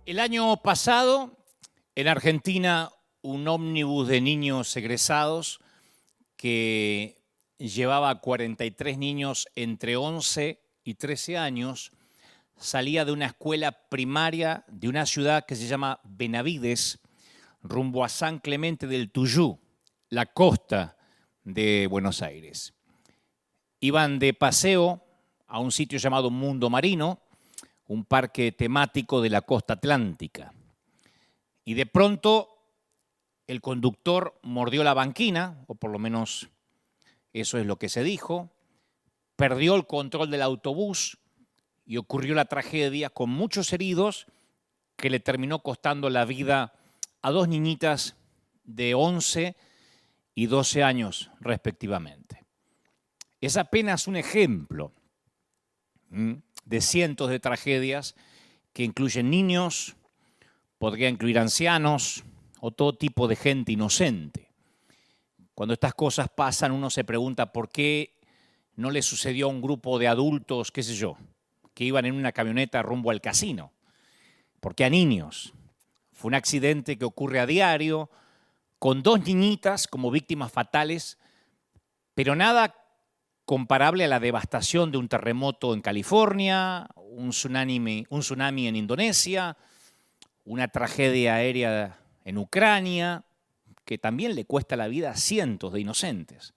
El año pasado, en Argentina, un ómnibus de niños egresados que llevaba a 43 niños entre 11 y 13 años salía de una escuela primaria de una ciudad que se llama Benavides, rumbo a San Clemente del Tuyú, la costa de Buenos Aires. Iban de paseo a un sitio llamado Mundo Marino, un parque temático de la costa atlántica. Y de pronto el conductor mordió la banquina, o por lo menos eso es lo que se dijo, perdió el control del autobús y ocurrió la tragedia con muchos heridos que le terminó costando la vida a dos niñitas de 11 y 12 años respectivamente. Es apenas un ejemplo de cientos de tragedias que incluyen niños, podría incluir ancianos o todo tipo de gente inocente. Cuando estas cosas pasan, uno se pregunta por qué no le sucedió a un grupo de adultos, qué sé yo, que iban en una camioneta rumbo al casino. ¿Por qué a niños? Fue un accidente que ocurre a diario, con dos niñitas como víctimas fatales, pero nada comparable a la devastación de un terremoto en California, un tsunami en Indonesia, una tragedia aérea en Ucrania, que también le cuesta la vida a cientos de inocentes.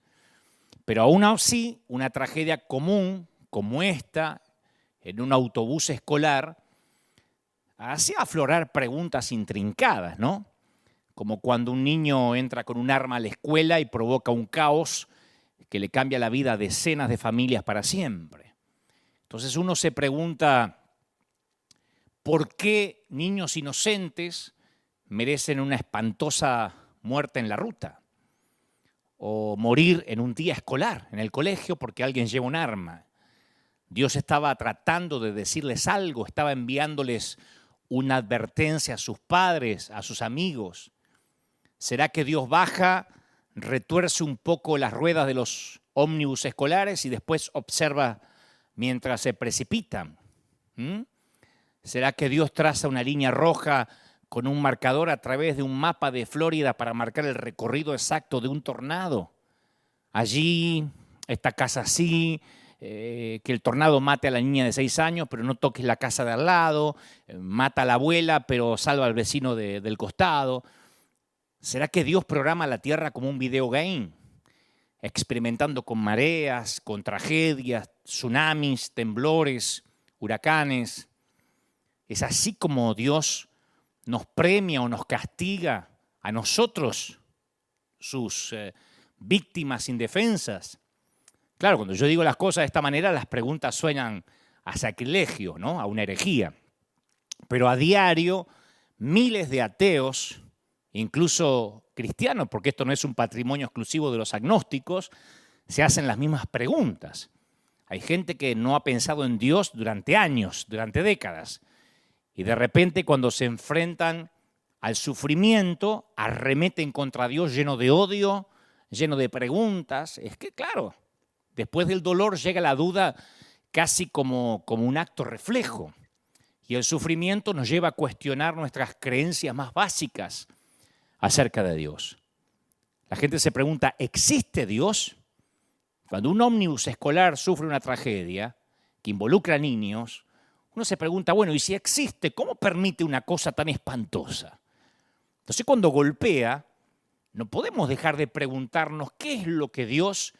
Pero aún así, una tragedia común como esta, en un autobús escolar, hace aflorar preguntas intrincadas, ¿no? Como cuando un niño entra con un arma a la escuela y provoca un caos que le cambia la vida a decenas de familias para siempre. Entonces uno se pregunta, ¿por qué niños inocentes merecen una espantosa muerte en la ruta? O morir en un día escolar, en el colegio, porque alguien lleva un arma. Dios estaba tratando de decirles algo, estaba enviándoles una advertencia a sus padres, a sus amigos. ¿Será que Dios baja, retuerce un poco las ruedas de los ómnibus escolares y después observa mientras se precipitan? ¿Será que Dios traza una línea roja con un marcador a través de un mapa de Florida para marcar el recorrido exacto de un tornado? Allí, esta casa sí, que el tornado mate a la niña de 6 años, pero no toques la casa de al lado, mata a la abuela, pero salva al vecino del costado. ¿Será que Dios programa la tierra como un videogame? Experimentando con mareas, con tragedias, tsunamis, temblores, huracanes. ¿Es así como Dios nos premia o nos castiga a nosotros, sus víctimas indefensas? Claro, cuando yo digo las cosas de esta manera, las preguntas suenan a sacrilegio, ¿no? A una herejía. Pero a diario, miles de ateos, incluso cristianos, porque esto no es un patrimonio exclusivo de los agnósticos, se hacen las mismas preguntas. Hay gente que no ha pensado en Dios durante años, durante décadas, y de repente cuando se enfrentan al sufrimiento, arremeten contra Dios lleno de odio, lleno de preguntas. Es que, claro, después del dolor llega la duda casi como un acto reflejo, y el sufrimiento nos lleva a cuestionar nuestras creencias más básicas acerca de Dios. La gente se pregunta, ¿existe Dios? Cuando un ómnibus escolar sufre una tragedia que involucra a niños, uno se pregunta, bueno, ¿y si existe? ¿Cómo permite una cosa tan espantosa? Entonces, cuando golpea, no podemos dejar de preguntarnos qué es lo que Dios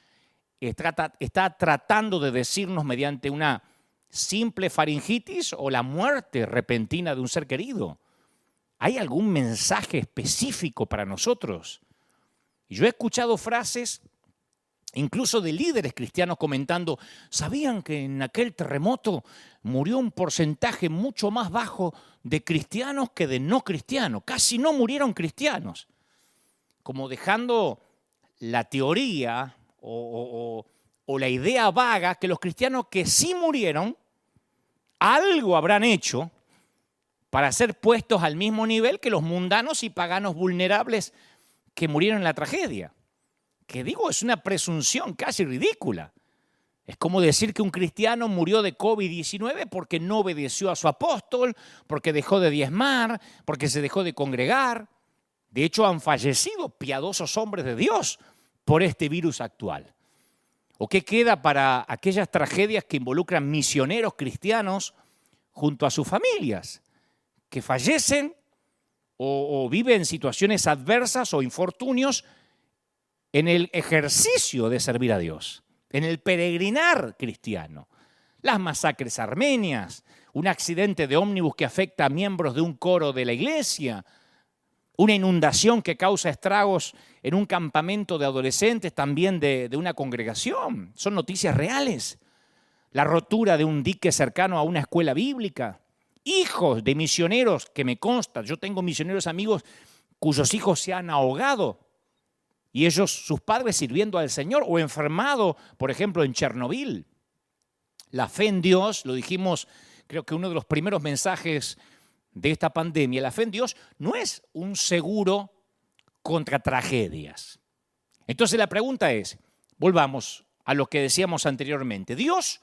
está tratando de decirnos mediante una simple faringitis o la muerte repentina de un ser querido. ¿Hay algún mensaje específico para nosotros? Y yo he escuchado frases incluso de líderes cristianos comentando, ¿sabían que en aquel terremoto murió un porcentaje mucho más bajo de cristianos que de no cristianos? Casi no murieron cristianos. Como dejando la teoría o la idea vaga que los cristianos que sí murieron, algo habrán hecho para ser puestos al mismo nivel que los mundanos y paganos vulnerables que murieron en la tragedia. Que digo, es una presunción casi ridícula. Es como decir que un cristiano murió de COVID-19 porque no obedeció a su apóstol, porque dejó de diezmar, porque se dejó de congregar. De hecho, han fallecido piadosos hombres de Dios por este virus actual. ¿O qué queda para aquellas tragedias que involucran misioneros cristianos junto a sus familias, que fallecen o viven situaciones adversas o infortunios en el ejercicio de servir a Dios, en el peregrinar cristiano? Las masacres armenias, un accidente de ómnibus que afecta a miembros de un coro de la iglesia, una inundación que causa estragos en un campamento de adolescentes también de una congregación. Son noticias reales. La rotura de un dique cercano a una escuela bíblica. Hijos de misioneros, que me consta, yo tengo misioneros amigos cuyos hijos se han ahogado y ellos, sus padres sirviendo al Señor, o enfermado, por ejemplo, en Chernobyl. La fe en Dios, lo dijimos, creo que uno de los primeros mensajes de esta pandemia, la fe en Dios no es un seguro contra tragedias. Entonces la pregunta es, volvamos a lo que decíamos anteriormente, ¿Dios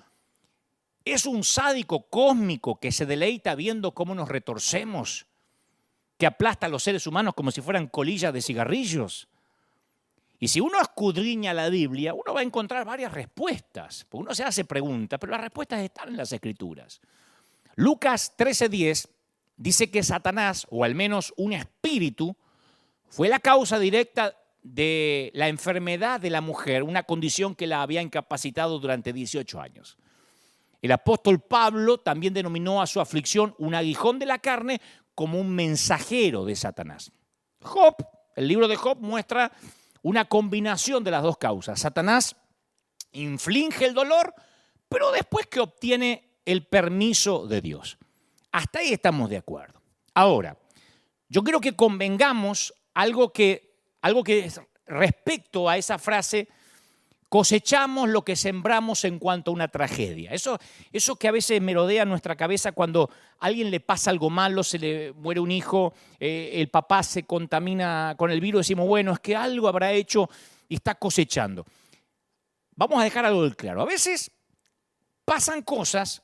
es un sádico cósmico que se deleita viendo cómo nos retorcemos, que aplasta a los seres humanos como si fueran colillas de cigarrillos? Y si uno escudriña la Biblia, uno va a encontrar varias respuestas, porque uno se hace preguntas, pero las respuestas están en las Escrituras. Lucas 13:10 dice que Satanás, o al menos un espíritu, fue la causa directa de la enfermedad de la mujer, una condición que la había incapacitado durante 18 años. El apóstol Pablo también denominó a su aflicción un aguijón de la carne como un mensajero de Satanás. Job, el libro de Job muestra una combinación de las dos causas. Satanás inflige el dolor, pero después que obtiene el permiso de Dios. Hasta ahí estamos de acuerdo. Ahora, yo creo que convengamos algo que respecto a esa frase, cosechamos lo que sembramos en cuanto a una tragedia. Eso que a veces merodea en nuestra cabeza cuando a alguien le pasa algo malo, se le muere un hijo, el papá se contamina con el virus, decimos, bueno, es que algo habrá hecho y está cosechando. Vamos a dejar algo claro. A veces pasan cosas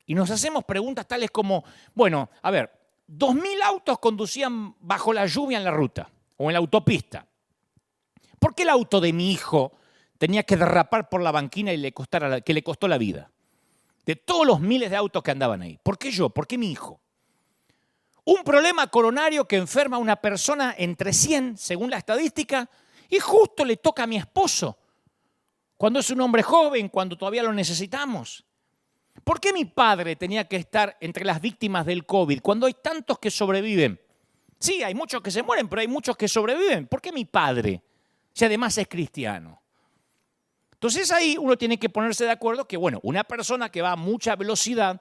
y nos hacemos preguntas tales como, bueno, a ver, 2.000 autos conducían bajo la lluvia en la ruta o en la autopista. ¿Por qué el auto de mi hijo tenía que derrapar por la banquina y que le costó la vida? De todos los miles de autos que andaban ahí. ¿Por qué yo? ¿Por qué mi hijo? Un problema coronario que enferma a una persona entre 100, según la estadística, y justo le toca a mi esposo, cuando es un hombre joven, cuando todavía lo necesitamos. ¿Por qué mi padre tenía que estar entre las víctimas del COVID cuando hay tantos que sobreviven? Sí, hay muchos que se mueren, pero hay muchos que sobreviven. ¿Por qué mi padre, si además es cristiano? Entonces ahí uno tiene que ponerse de acuerdo que, bueno, una persona que va a mucha velocidad,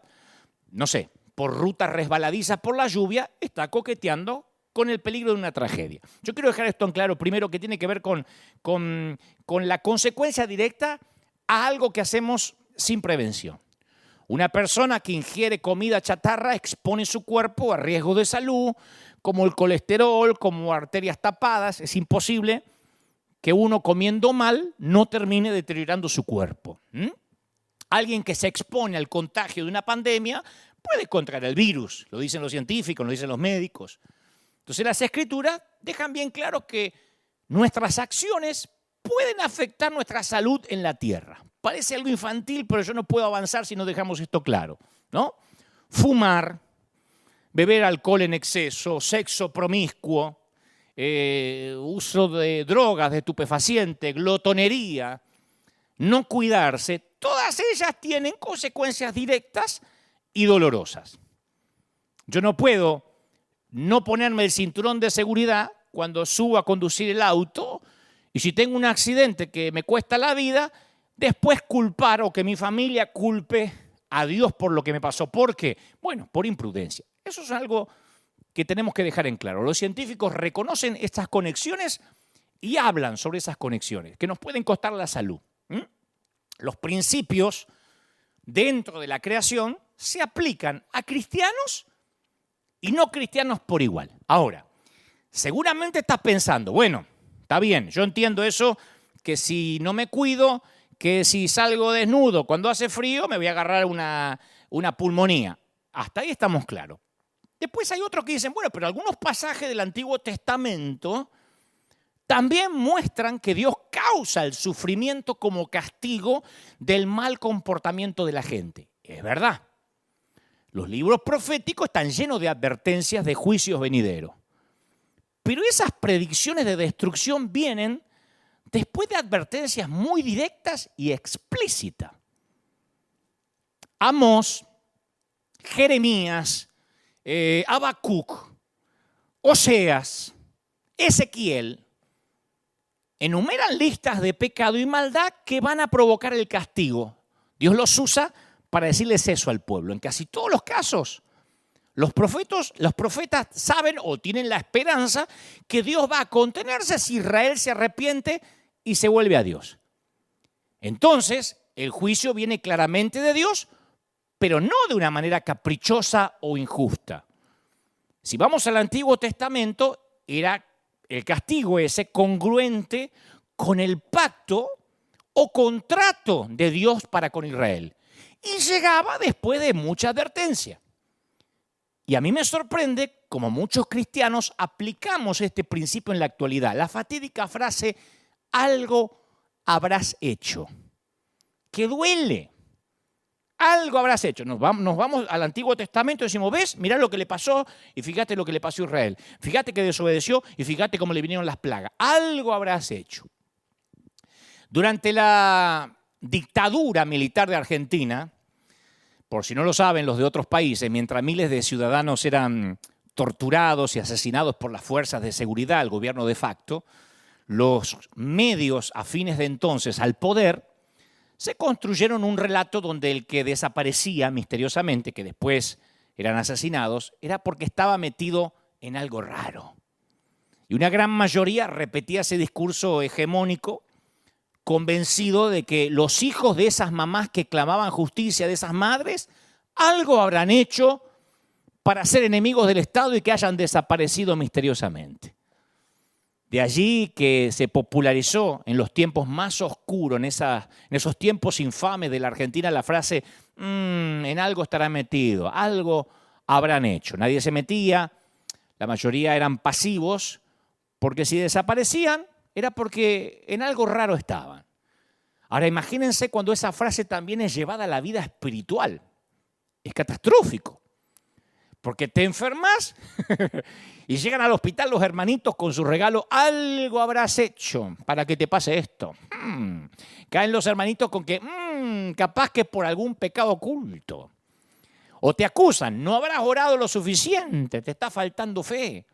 no sé, por rutas resbaladizas por la lluvia, está coqueteando con el peligro de una tragedia. Yo quiero dejar esto en claro, primero, que tiene que ver con la consecuencia directa a algo que hacemos sin prevención. Una persona que ingiere comida chatarra expone su cuerpo a riesgos de salud, como el colesterol, como arterias tapadas. Es imposible que uno comiendo mal no termine deteriorando su cuerpo. Alguien que se expone al contagio de una pandemia puede contraer el virus, lo dicen los científicos, lo dicen los médicos. Entonces las Escrituras dejan bien claro que nuestras acciones pueden afectar nuestra salud en la tierra. Parece algo infantil, pero yo no puedo avanzar si no dejamos esto claro, ¿no? Fumar, beber alcohol en exceso, sexo promiscuo, uso de drogas, de estupefacientes, glotonería, no cuidarse, todas ellas tienen consecuencias directas y dolorosas. Yo no puedo no ponerme el cinturón de seguridad cuando subo a conducir el auto y si tengo un accidente que me cuesta la vida, después culpar o que mi familia culpe a Dios por lo que me pasó. ¿Por qué? Bueno, por imprudencia. Eso es algo que tenemos que dejar en claro. Los científicos reconocen estas conexiones y hablan sobre esas conexiones, que nos pueden costar la salud. Los principios dentro de la creación se aplican a cristianos y no cristianos por igual. Ahora, seguramente estás pensando, bueno, está bien, yo entiendo eso, que si no me cuido, que si salgo desnudo cuando hace frío me voy a agarrar una pulmonía. Hasta ahí estamos claros. Después hay otros que dicen, bueno, pero algunos pasajes del Antiguo Testamento también muestran que Dios causa el sufrimiento como castigo del mal comportamiento de la gente. Es verdad. Los libros proféticos están llenos de advertencias de juicios venideros. Pero esas predicciones de destrucción vienen después de advertencias muy directas y explícitas. Amós, Jeremías, Habacuc, Oseas, Ezequiel enumeran listas de pecado y maldad que van a provocar el castigo. Dios los usa para decirles eso al pueblo. En casi todos los casos, los profetas saben o tienen la esperanza que Dios va a contenerse si Israel se arrepiente y se vuelve a Dios. Entonces, el juicio viene claramente de Dios, pero no de una manera caprichosa o injusta. Si vamos al Antiguo Testamento, era el castigo ese congruente con el pacto o contrato de Dios para con Israel. Y llegaba después de mucha advertencia. Y a mí me sorprende cómo muchos cristianos aplicamos este principio en la actualidad. La fatídica frase, algo habrás hecho, que duele. Algo habrás hecho. Nos vamos al Antiguo Testamento y decimos, ¿ves? Mirá lo que le pasó y fíjate lo que le pasó a Israel. Fíjate que desobedeció y fíjate cómo le vinieron las plagas. Algo habrás hecho. Durante la dictadura militar de Argentina, por si no lo saben los de otros países, mientras miles de ciudadanos eran torturados y asesinados por las fuerzas de seguridad, el gobierno de facto, los medios afines de entonces al poder se construyeron un relato donde el que desaparecía misteriosamente, que después eran asesinados, era porque estaba metido en algo raro. Y una gran mayoría repetía ese discurso hegemónico, convencido de que los hijos de esas mamás que clamaban justicia, de esas madres, algo habrán hecho para ser enemigos del Estado y que hayan desaparecido misteriosamente. De allí que se popularizó en los tiempos más oscuros, en esos tiempos infames de la Argentina, la frase, en algo estarán metidos, algo habrán hecho. Nadie se metía, la mayoría eran pasivos, porque si desaparecían era porque en algo raro estaban. Ahora imagínense cuando esa frase también es llevada a la vida espiritual. Es catastrófico. Porque te enfermas y llegan al hospital los hermanitos con su regalo. Algo habrás hecho para que te pase esto. Caen los hermanitos con que capaz que es por algún pecado oculto. O te acusan, no habrás orado lo suficiente, te está faltando fe.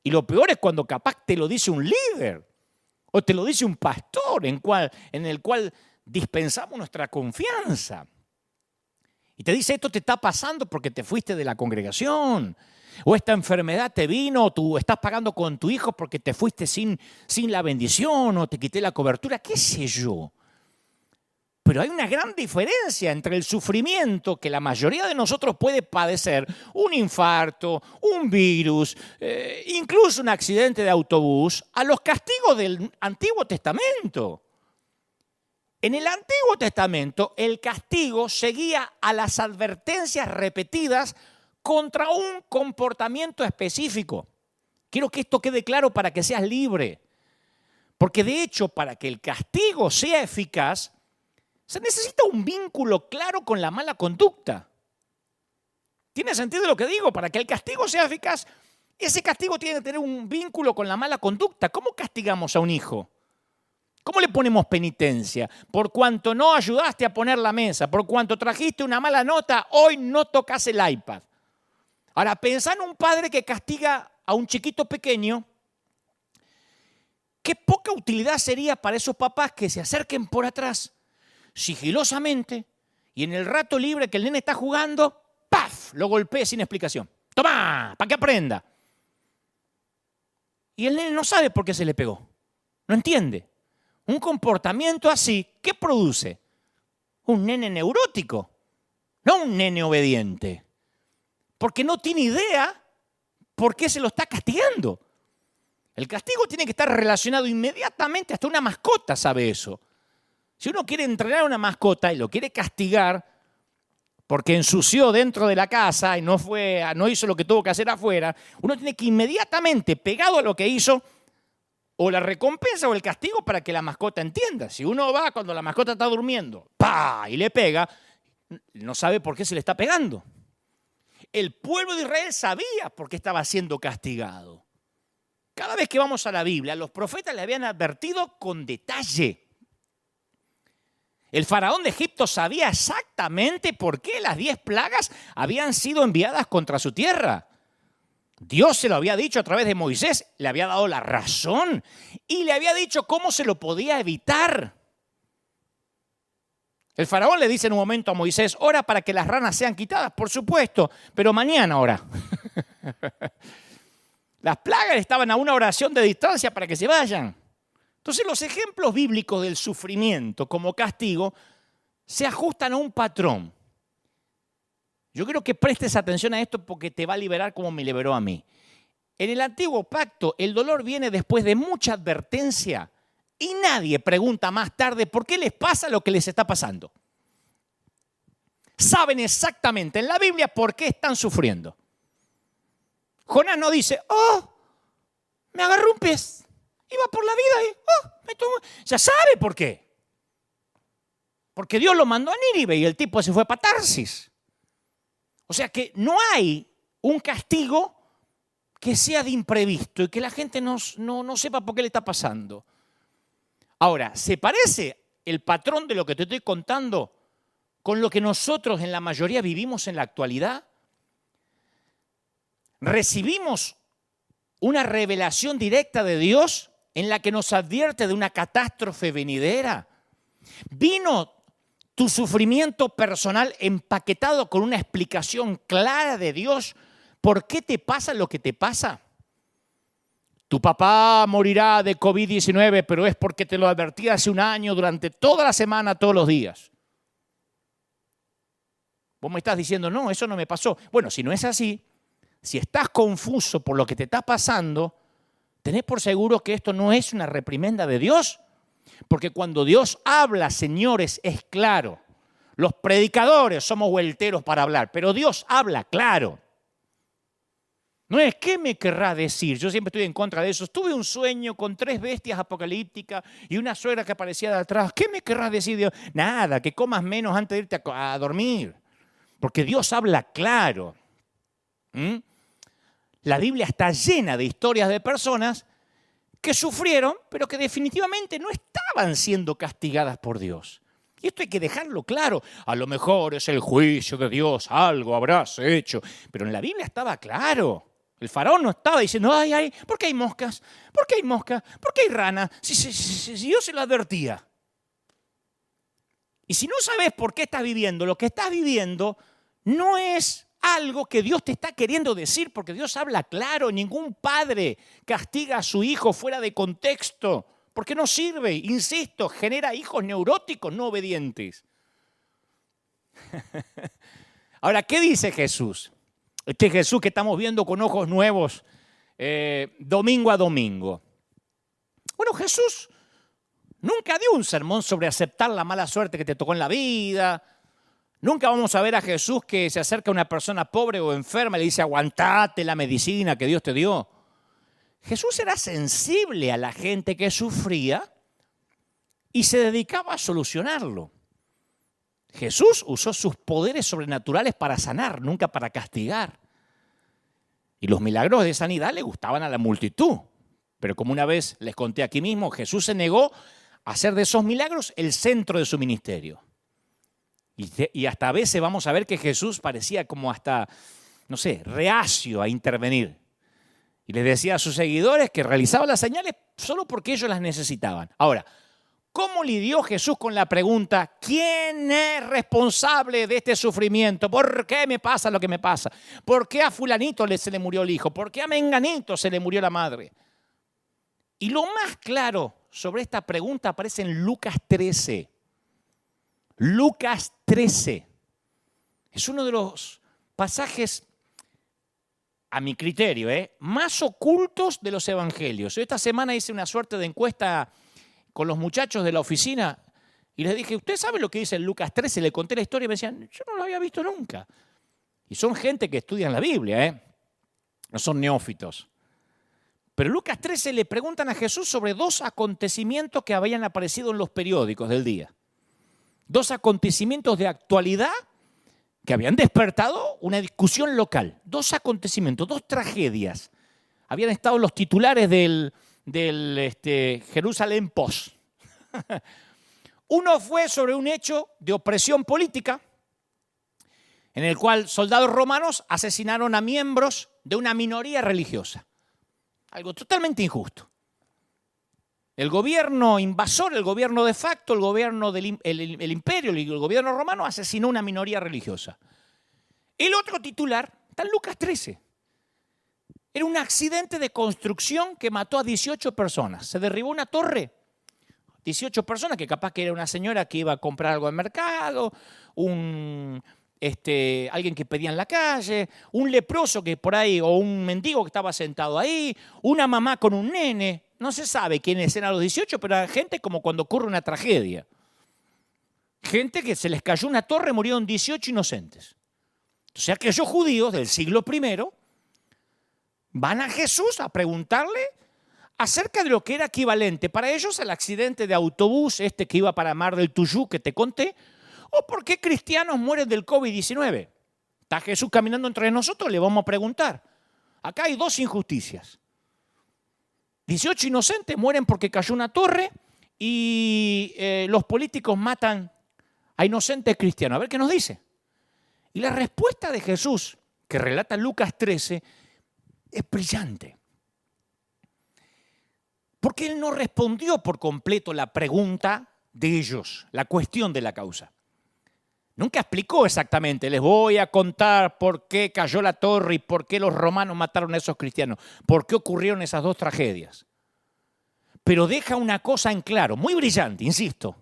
Y lo peor es cuando capaz te lo dice un líder o te lo dice un pastor en el cual dispensamos nuestra confianza. Y te dice, esto te está pasando porque te fuiste de la congregación. O esta enfermedad te vino, o tú estás pagando con tu hijo porque te fuiste sin la bendición, o te quité la cobertura, qué sé yo. Pero hay una gran diferencia entre el sufrimiento que la mayoría de nosotros puede padecer, un infarto, un virus, incluso un accidente de autobús, a los castigos del Antiguo Testamento. En el Antiguo Testamento, el castigo seguía a las advertencias repetidas contra un comportamiento específico. Quiero que esto quede claro para que seas libre. Porque de hecho, para que el castigo sea eficaz, se necesita un vínculo claro con la mala conducta. ¿Tiene sentido lo que digo? Para que el castigo sea eficaz, ese castigo tiene que tener un vínculo con la mala conducta. ¿Cómo castigamos a un hijo? ¿Cómo le ponemos penitencia? Por cuanto no ayudaste a poner la mesa, por cuanto trajiste una mala nota, hoy no tocas el iPad. Ahora, pensá en un padre que castiga a un chiquito pequeño. Qué poca utilidad sería para esos papás que se acerquen por atrás, sigilosamente, y en el rato libre que el nene está jugando, ¡paf!, lo golpee sin explicación. ¡Tomá! Para que aprenda. Y el nene no sabe por qué se le pegó. No entiende. Un comportamiento así, ¿qué produce? Un nene neurótico, no un nene obediente. Porque no tiene idea por qué se lo está castigando. El castigo tiene que estar relacionado inmediatamente, hasta una mascota sabe eso. Si uno quiere entrenar a una mascota y lo quiere castigar porque ensució dentro de la casa y no hizo lo que tuvo que hacer afuera, uno tiene que inmediatamente, pegado a lo que hizo, o la recompensa o el castigo para que la mascota entienda. Si uno va cuando la mascota está durmiendo, ¡pah!, y le pega, no sabe por qué se le está pegando. El pueblo de Israel sabía por qué estaba siendo castigado. Cada vez que vamos a la Biblia, los profetas le habían advertido con detalle. El faraón de Egipto sabía exactamente por qué las 10 plagas habían sido enviadas contra su tierra. Dios se lo había dicho a través de Moisés, le había dado la razón y le había dicho cómo se lo podía evitar. El faraón le dice en un momento a Moisés, ora para que las ranas sean quitadas, por supuesto, pero mañana ora. Las plagas estaban a una oración de distancia para que se vayan. Entonces los ejemplos bíblicos del sufrimiento como castigo se ajustan a un patrón. Yo quiero que prestes atención a esto porque te va a liberar como me liberó a mí. En el antiguo pacto el dolor viene después de mucha advertencia y nadie pregunta más tarde por qué les pasa lo que les está pasando. Saben exactamente en la Biblia por qué están sufriendo. Jonás no dice, me agarró un pez, iba por la vida y me tomó. Ya sabe por qué. Porque Dios lo mandó a Nínive y el tipo se fue para Tarsis. O sea que no hay un castigo que sea de imprevisto y que la gente no sepa por qué le está pasando. Ahora, ¿se parece el patrón de lo que te estoy contando con lo que nosotros en la mayoría vivimos en la actualidad? Recibimos una revelación directa de Dios en la que nos advierte de una catástrofe venidera. Vino tu sufrimiento personal empaquetado con una explicación clara de Dios. ¿Por qué te pasa lo que te pasa? Tu papá morirá de COVID-19, pero es porque te lo advertí hace un año durante toda la semana, todos los días. Vos me estás diciendo, no, eso no me pasó. Bueno, si no es así, si estás confuso por lo que te está pasando, tenés por seguro que esto no es una reprimenda de Dios. Porque cuando Dios habla, señores, es claro. Los predicadores somos vuelteros para hablar, pero Dios habla claro. No es, ¿qué me querrá decir? Yo siempre estoy en contra de eso. Tuve un sueño con 3 bestias apocalípticas y una suegra que aparecía de atrás. ¿Qué me querrá decir Dios? Nada, que comas menos antes de irte a dormir. Porque Dios habla claro. La Biblia está llena de historias de personas que sufrieron, pero que definitivamente no estaban siendo castigadas por Dios. Y esto hay que dejarlo claro. A lo mejor es el juicio de Dios, algo habrás hecho. Pero en la Biblia estaba claro. El faraón no estaba diciendo, ay, ¿por qué hay moscas? ¿Por qué hay moscas? ¿Por qué hay ranas? Si Dios se lo advertía. Y si no sabes por qué estás viviendo, lo que estás viviendo no es algo que Dios te está queriendo decir, porque Dios habla claro. Ningún padre castiga a su hijo fuera de contexto, porque no sirve. Insisto, genera hijos neuróticos, no obedientes. Ahora, ¿qué dice Jesús? Este Jesús que estamos viendo con ojos nuevos domingo a domingo. Bueno, Jesús nunca dio un sermón sobre aceptar la mala suerte que te tocó en la vida. Nunca vamos a ver a Jesús que se acerca a una persona pobre o enferma y le dice, aguantate la medicina que Dios te dio. Jesús era sensible a la gente que sufría y se dedicaba a solucionarlo. Jesús usó sus poderes sobrenaturales para sanar, nunca para castigar. Y los milagros de sanidad le gustaban a la multitud. Pero como una vez les conté aquí mismo, Jesús se negó a hacer de esos milagros el centro de su ministerio. Y hasta a veces vamos a ver que Jesús parecía como hasta, no sé, reacio a intervenir. Y les decía a sus seguidores que realizaba las señales solo porque ellos las necesitaban. Ahora, ¿cómo lidió Jesús con la pregunta, ¿quién es responsable de este sufrimiento? ¿Por qué me pasa lo que me pasa? ¿Por qué a fulanito se le murió el hijo? ¿Por qué a menganito se le murió la madre? Y lo más claro sobre esta pregunta aparece en Lucas 13. Lucas 13. Es uno de los pasajes, a mi criterio, más ocultos de los evangelios. Yo esta semana hice una suerte de encuesta con los muchachos de la oficina Y les dije, ¿usted sabe lo que dice en Lucas 13? Le conté la historia y me decían, yo no lo había visto nunca. Y son gente que estudian la Biblia, ¿eh? No son neófitos. Pero en Lucas 13 le preguntan a Jesús sobre dos acontecimientos que habían aparecido en los periódicos del día. Dos acontecimientos de actualidad que habían despertado una discusión local. Dos acontecimientos, dos tragedias. Habían estado en los titulares del Jerusalem Post. Uno fue sobre un hecho de opresión política en el cual soldados romanos asesinaron a miembros de una minoría religiosa. Algo totalmente injusto. El gobierno invasor, el gobierno de facto, el gobierno el imperio, el gobierno romano asesinó a una minoría religiosa. El otro titular está en Lucas 13. Era un accidente de construcción que mató a 18 personas. Se derribó una torre. 18 personas, que capaz que era una señora que iba a comprar algo al mercado, alguien que pedía en la calle, un leproso que por ahí, o un mendigo que estaba sentado ahí, una mamá con un nene. No se sabe quiénes eran los 18, pero era gente como cuando ocurre una tragedia. Gente que se les cayó una torre, murieron 18 inocentes. Entonces aquellos judíos del siglo I van a Jesús a preguntarle acerca de lo que era equivalente para ellos al accidente de autobús que iba para Mar del Tuyú que te conté, o por qué cristianos mueren del COVID-19. Está Jesús caminando entre nosotros, le vamos a preguntar. Acá hay dos injusticias. 18 inocentes mueren porque cayó una torre y los políticos matan a inocentes cristianos. A ver qué nos dice. Y la respuesta de Jesús, que relata Lucas 13, es brillante. Porque él no respondió por completo la pregunta de ellos, la cuestión de la causa. Nunca explicó exactamente, les voy a contar por qué cayó la torre y por qué los romanos mataron a esos cristianos, por qué ocurrieron esas dos tragedias. Pero deja una cosa en claro, muy brillante, insisto.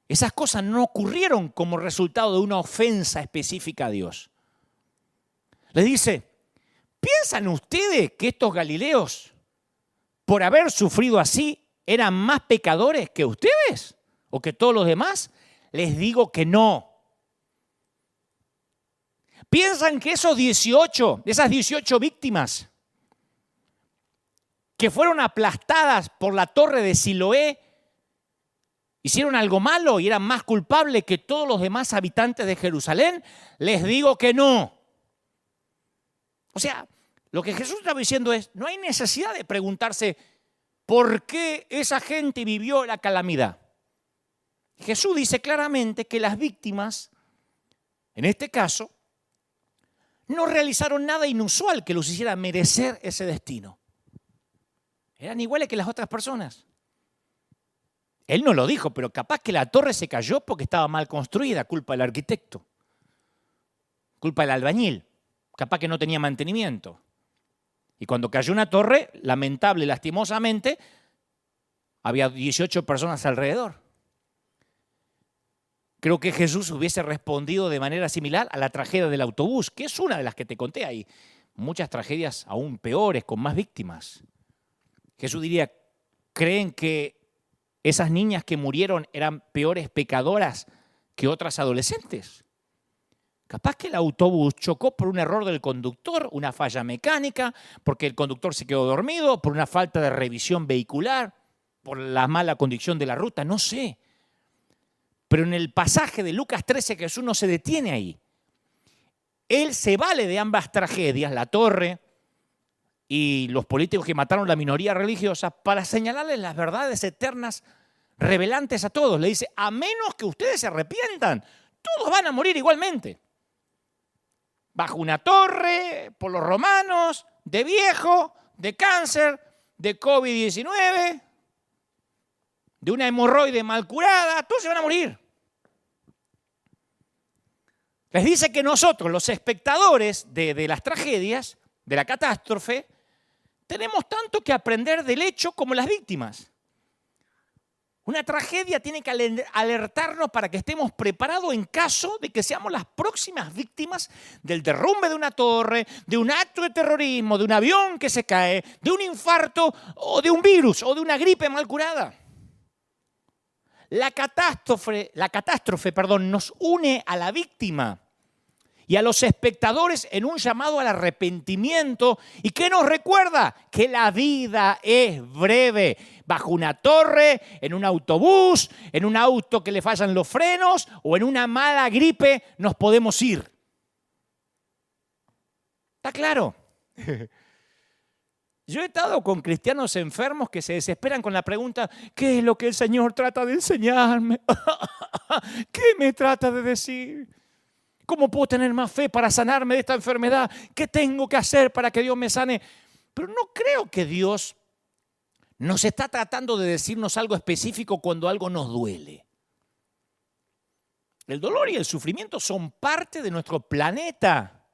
Esas cosas no ocurrieron como resultado de una ofensa específica a Dios. Les dice, ¿piensan ustedes que estos galileos, por haber sufrido así, eran más pecadores que ustedes o que todos los demás? Les digo que no. ¿Piensan que esas 18 víctimas que fueron aplastadas por la torre de Siloé hicieron algo malo y eran más culpables que todos los demás habitantes de Jerusalén? Les digo que no. O sea, lo que Jesús estaba diciendo es, no hay necesidad de preguntarse por qué esa gente vivió la calamidad. Jesús dice claramente que las víctimas, en este caso, no realizaron nada inusual que los hiciera merecer ese destino. Eran iguales que las otras personas. Él no lo dijo, pero capaz que la torre se cayó porque estaba mal construida, culpa del arquitecto, culpa del albañil, capaz que no tenía mantenimiento. Y cuando cayó una torre, lamentable, lastimosamente, había 18 personas alrededor. Creo que Jesús hubiese respondido de manera similar a la tragedia del autobús, que es una de las que te conté. Hay muchas tragedias aún peores, con más víctimas. Jesús diría, ¿creen que esas niñas que murieron eran peores pecadoras que otras adolescentes? Capaz que el autobús chocó por un error del conductor, una falla mecánica, porque el conductor se quedó dormido, por una falta de revisión vehicular, por la mala condición de la ruta, no sé. Pero en el pasaje de Lucas 13 Jesús no se detiene ahí. Él se vale de ambas tragedias, la torre y los políticos que mataron a la minoría religiosa, para señalarles las verdades eternas revelantes a todos. Le dice, a menos que ustedes se arrepientan, todos van a morir igualmente. Bajo una torre, por los romanos, de viejo, de cáncer, de COVID-19, de una hemorroide mal curada, todos se van a morir. Les dice que nosotros, los espectadores de las tragedias, de la catástrofe, tenemos tanto que aprender del hecho como las víctimas. Una tragedia tiene que alertarnos para que estemos preparados en caso de que seamos las próximas víctimas del derrumbe de una torre, de un acto de terrorismo, de un avión que se cae, de un infarto o de un virus o de una gripe mal curada. La catástrofe, nos une a la víctima y a los espectadores en un llamado al arrepentimiento. ¿Y qué nos recuerda? Que la vida es breve. Bajo una torre, en un autobús, en un auto que le fallan los frenos o en una mala gripe nos podemos ir. ¿Está claro? Yo he estado con cristianos enfermos que se desesperan con la pregunta, ¿qué es lo que el Señor trata de enseñarme? ¿Qué me trata de decir? ¿Cómo puedo tener más fe para sanarme de esta enfermedad? ¿Qué tengo que hacer para que Dios me sane? Pero no creo que Dios nos está tratando de decirnos algo específico cuando algo nos duele. El dolor y el sufrimiento son parte de nuestro planeta.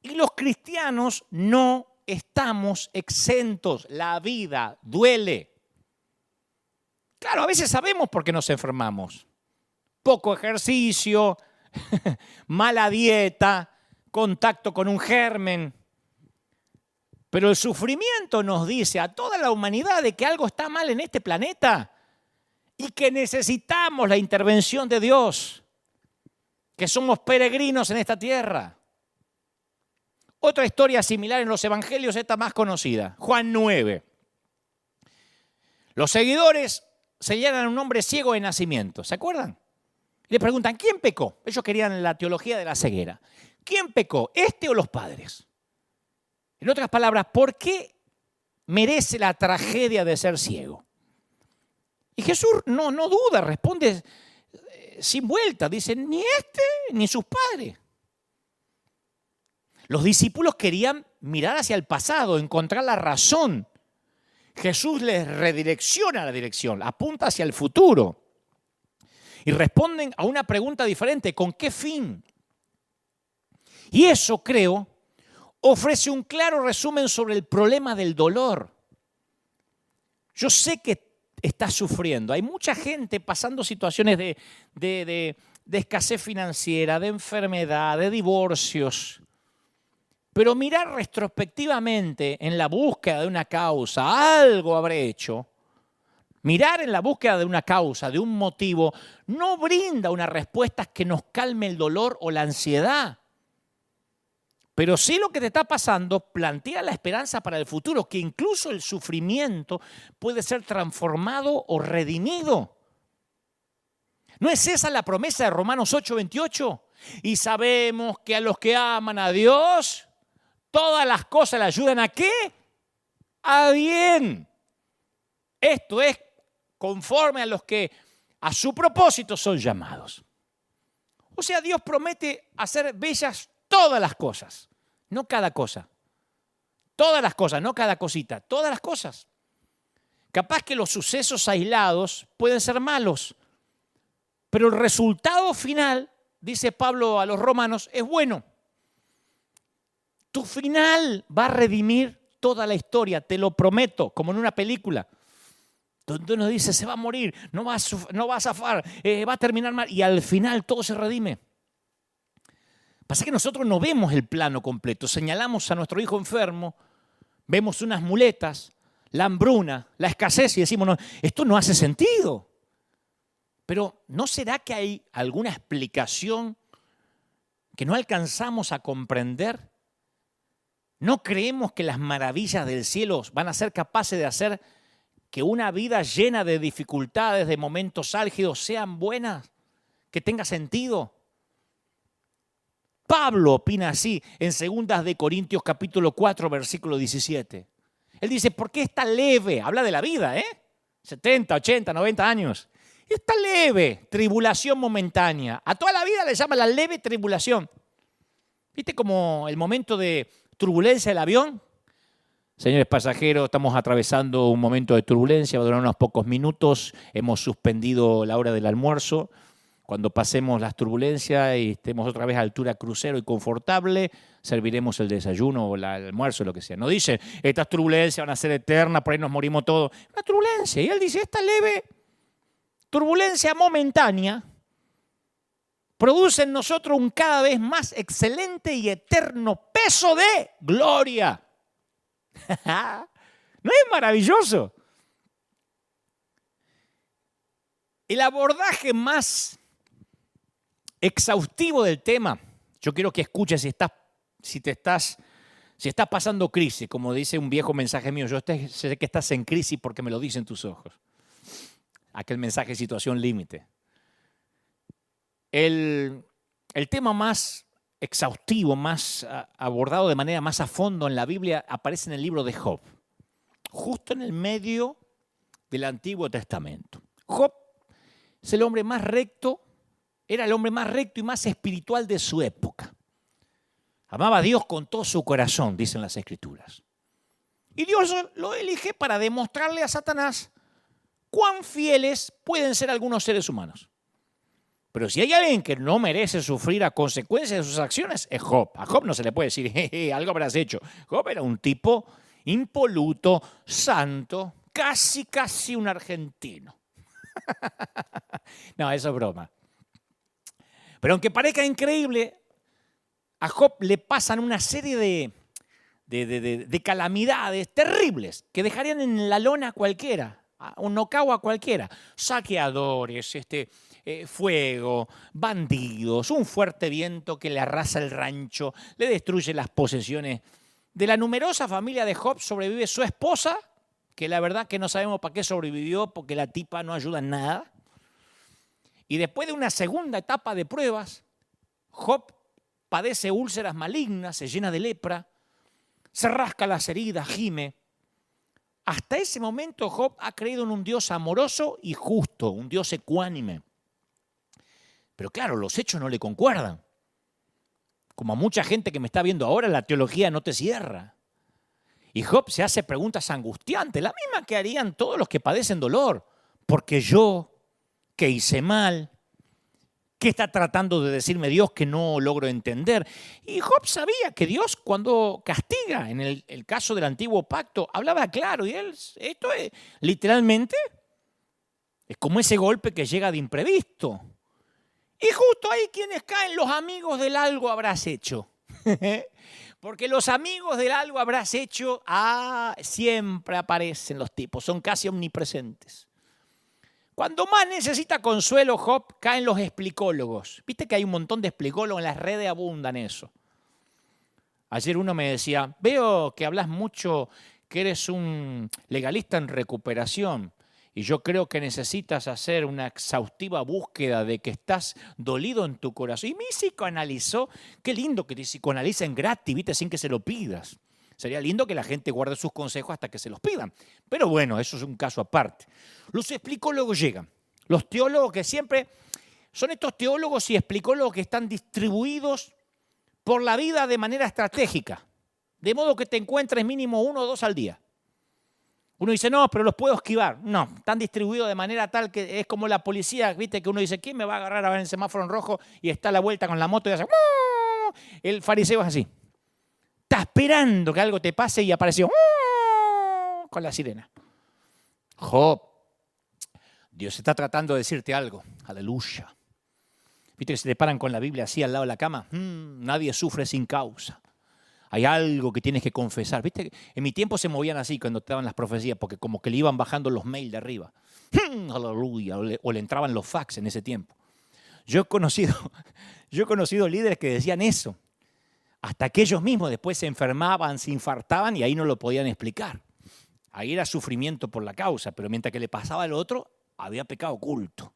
Y los cristianos no estamos exentos. La vida duele. Claro, a veces sabemos por qué nos enfermamos. Poco ejercicio, mala dieta, contacto con un germen. Pero el sufrimiento nos dice a toda la humanidad de que algo está mal en este planeta y que necesitamos la intervención de Dios, que somos peregrinos en esta tierra. Otra historia similar en los evangelios, esta más conocida, Juan 9. Los seguidores señalan a un hombre ciego de nacimiento, ¿se acuerdan? Le preguntan, ¿quién pecó? Ellos querían la teología de la ceguera. ¿Quién pecó, este o los padres? En otras palabras, ¿por qué merece la tragedia de ser ciego? Y Jesús no duda, responde sin vuelta. Dice, ni este ni sus padres. Los discípulos querían mirar hacia el pasado, encontrar la razón. Jesús les redirecciona la dirección, apunta hacia el futuro. Y responden a una pregunta diferente, ¿con qué fin? Y eso, creo, ofrece un claro resumen sobre el problema del dolor. Yo sé que estás sufriendo. Hay mucha gente pasando situaciones de escasez financiera, de enfermedad, de divorcios. Pero mirar retrospectivamente en la búsqueda de una causa, algo habré hecho. Mirar en la búsqueda de una causa, de un motivo, no brinda una respuesta que nos calme el dolor o la ansiedad. Pero sí lo que te está pasando plantea la esperanza para el futuro, que incluso el sufrimiento puede ser transformado o redimido. ¿No es esa la promesa de Romanos 8:28? Y sabemos que a los que aman a Dios, todas las cosas le ayudan ¿a qué? A bien. Esto es conforme a los que a su propósito son llamados. O sea, Dios promete hacer bellas todas las cosas. No cada cosa. Todas las cosas, no cada cosita. Todas las cosas. Capaz que los sucesos aislados pueden ser malos, pero el resultado final, dice Pablo a los romanos, es bueno. Tu final va a redimir toda la historia, te lo prometo, como en una película. Donde uno dice, se va a morir, no va a zafar, va a terminar mal, y al final todo se redime. Pasa que nosotros no vemos el plano completo. Señalamos a nuestro hijo enfermo, vemos unas muletas, la hambruna, la escasez y decimos, no, esto no hace sentido. Pero ¿no será que hay alguna explicación que no alcanzamos a comprender? ¿No creemos que las maravillas del cielo van a ser capaces de hacer que una vida llena de dificultades, de momentos álgidos, sean buenas, que tenga sentido? Pablo opina así en 2 de Corintios capítulo 4, versículo 17. Él dice, ¿por qué esta leve? Habla de la vida, 70, 80, 90 años. Esta leve tribulación momentánea. A toda la vida le llama la leve tribulación. ¿Viste como el momento de turbulencia del avión? Señores pasajeros, estamos atravesando un momento de turbulencia, va a durar unos pocos minutos. Hemos suspendido la hora del almuerzo. Cuando pasemos las turbulencias y estemos otra vez a altura crucero y confortable, serviremos el desayuno o el almuerzo, lo que sea. No dice, estas turbulencias van a ser eternas, por ahí nos morimos todos. Una turbulencia. Y él dice, esta leve turbulencia momentánea produce en nosotros un cada vez más excelente y eterno peso de gloria. ¿No es maravilloso? el abordaje más exhaustivo del tema, yo quiero que escuches si estás pasando crisis, como dice un viejo mensaje mío, yo sé que estás en crisis porque me lo dicen tus ojos. Aquel mensaje situación límite. El tema más exhaustivo, más abordado de manera más a fondo en la Biblia aparece en el libro de Job, justo en el medio del Antiguo Testamento. Job es el hombre más recto, era el hombre más recto y más espiritual de su época. Amaba a Dios con todo su corazón, dicen las Escrituras. Y Dios lo elige para demostrarle a Satanás cuán fieles pueden ser algunos seres humanos. Pero si hay alguien que no merece sufrir a consecuencia de sus acciones, es Job. A Job no se le puede decir, algo habrás hecho. Job era un tipo impoluto, santo, casi un argentino. No, eso es broma. Pero aunque parezca increíble, a Job le pasan una serie de calamidades terribles que dejarían en la lona a cualquiera, un nocao a cualquiera. Saqueadores, fuego, bandidos, un fuerte viento que le arrasa el rancho, le destruye las posesiones. De la numerosa familia de Job sobrevive su esposa, que la verdad que no sabemos para qué sobrevivió, porque la tipa no ayuda en nada. Y después de una segunda etapa de pruebas, Job padece úlceras malignas, se llena de lepra, se rasca las heridas, gime. Hasta ese momento Job ha creído en un Dios amoroso y justo, un Dios ecuánime. Pero claro, los hechos no le concuerdan. Como a mucha gente que me está viendo ahora, la teología no te cierra. Y Job se hace preguntas angustiantes, la misma que harían todos los que padecen dolor. Porque yo, ¿qué hice mal? ¿Qué está tratando de decirme Dios que no logro entender? Y Job sabía que Dios cuando castiga, en el caso del antiguo pacto, hablaba claro. Y esto es literalmente, es como ese golpe que llega de imprevisto. Y justo ahí quienes caen, los amigos del algo habrás hecho. Porque los amigos del algo habrás hecho, siempre aparecen los tipos, son casi omnipresentes. Cuando más necesita consuelo Job, caen los explicólogos. Viste que hay un montón de explicólogos en las redes, abundan eso. Ayer uno me decía, veo que hablas mucho, que eres un legalista en recuperación. Y yo creo que necesitas hacer una exhaustiva búsqueda de que estás dolido en tu corazón. Y me psicoanalizó. Qué lindo que te psicoanalicen gratis, ¿viste? Sin que se lo pidas. Sería lindo que la gente guarde sus consejos hasta que se los pidan. Pero bueno, eso es un caso aparte. Los explicólogos llegan. Los teólogos que siempre son estos teólogos y explicólogos que están distribuidos por la vida de manera estratégica. De modo que te encuentres mínimo 1 o 2 al día. Uno dice, no, pero los puedo esquivar. No, están distribuidos de manera tal que es como la policía, ¿viste? Que uno dice, ¿quién me va a agarrar a ver el semáforo en rojo? Y está a la vuelta con la moto y hace, ¡oh! El fariseo es así. Está esperando que algo te pase y apareció, ¡oh! Con la sirena. Job, Dios está tratando de decirte algo. Aleluya. ¿Viste que se te paran con la Biblia así al lado de la cama? Nadie sufre sin causa. Hay algo que tienes que confesar. ¿Viste? En mi tiempo se movían así cuando te daban las profecías, porque como que le iban bajando los mails de arriba. Aleluya. O le entraban los fax en ese tiempo. Yo he conocido líderes que decían eso. Hasta que ellos mismos después se enfermaban, se infartaban y ahí no lo podían explicar. Ahí era sufrimiento por la causa, pero mientras que le pasaba al otro, había pecado oculto.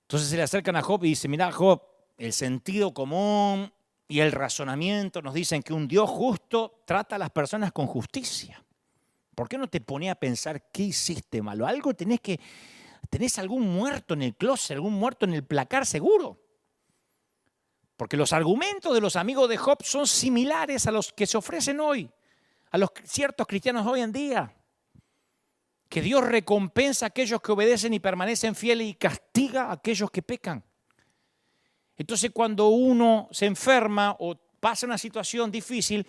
Entonces se le acercan a Job y dicen, mirá Job, el sentido común y el razonamiento nos dicen que un Dios justo trata a las personas con justicia. ¿Por qué no te pones a pensar qué hiciste malo? Algo tenés algún muerto en el closet, algún muerto en el placar seguro. Porque los argumentos de los amigos de Job son similares a los que se ofrecen hoy, a los ciertos cristianos hoy en día. Que Dios recompensa a aquellos que obedecen y permanecen fieles y castiga a aquellos que pecan. Entonces cuando uno se enferma o pasa una situación difícil,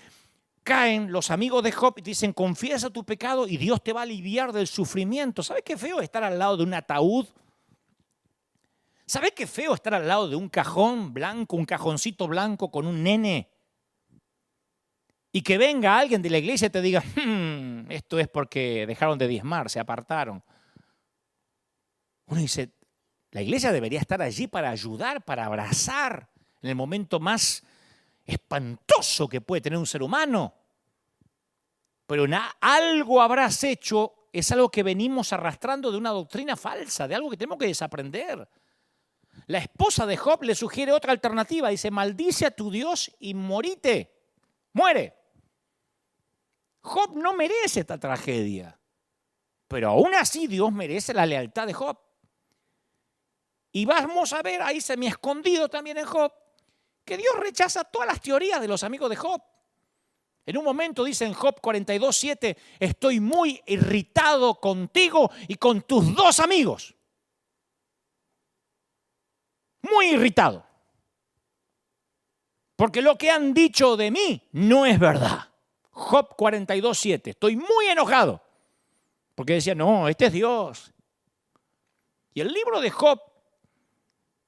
caen los amigos de Job y dicen, confiesa tu pecado y Dios te va a aliviar del sufrimiento. ¿Sabes qué feo estar al lado de un ataúd? ¿Sabes qué feo estar al lado de un cajón blanco, un cajoncito blanco con un nene? Y que venga alguien de la iglesia y te diga, esto es porque dejaron de diezmar, se apartaron. Uno dice, la iglesia debería estar allí para ayudar, para abrazar en el momento más espantoso que puede tener un ser humano. Pero algo habrás hecho, es algo que venimos arrastrando de una doctrina falsa, de algo que tenemos que desaprender. La esposa de Job le sugiere otra alternativa, dice, maldice a tu Dios y morite, muere. Job no merece esta tragedia, pero aún así Dios merece la lealtad de Job. Y vamos a ver ahí semi escondido también en Job, que Dios rechaza todas las teorías de los amigos de Job. En un momento dice en Job 42:7, estoy muy irritado contigo y con tus dos amigos. Muy irritado. Porque lo que han dicho de mí no es verdad. Job 42:7, estoy muy enojado. Porque decía, no, este es Dios. Y el libro de Job,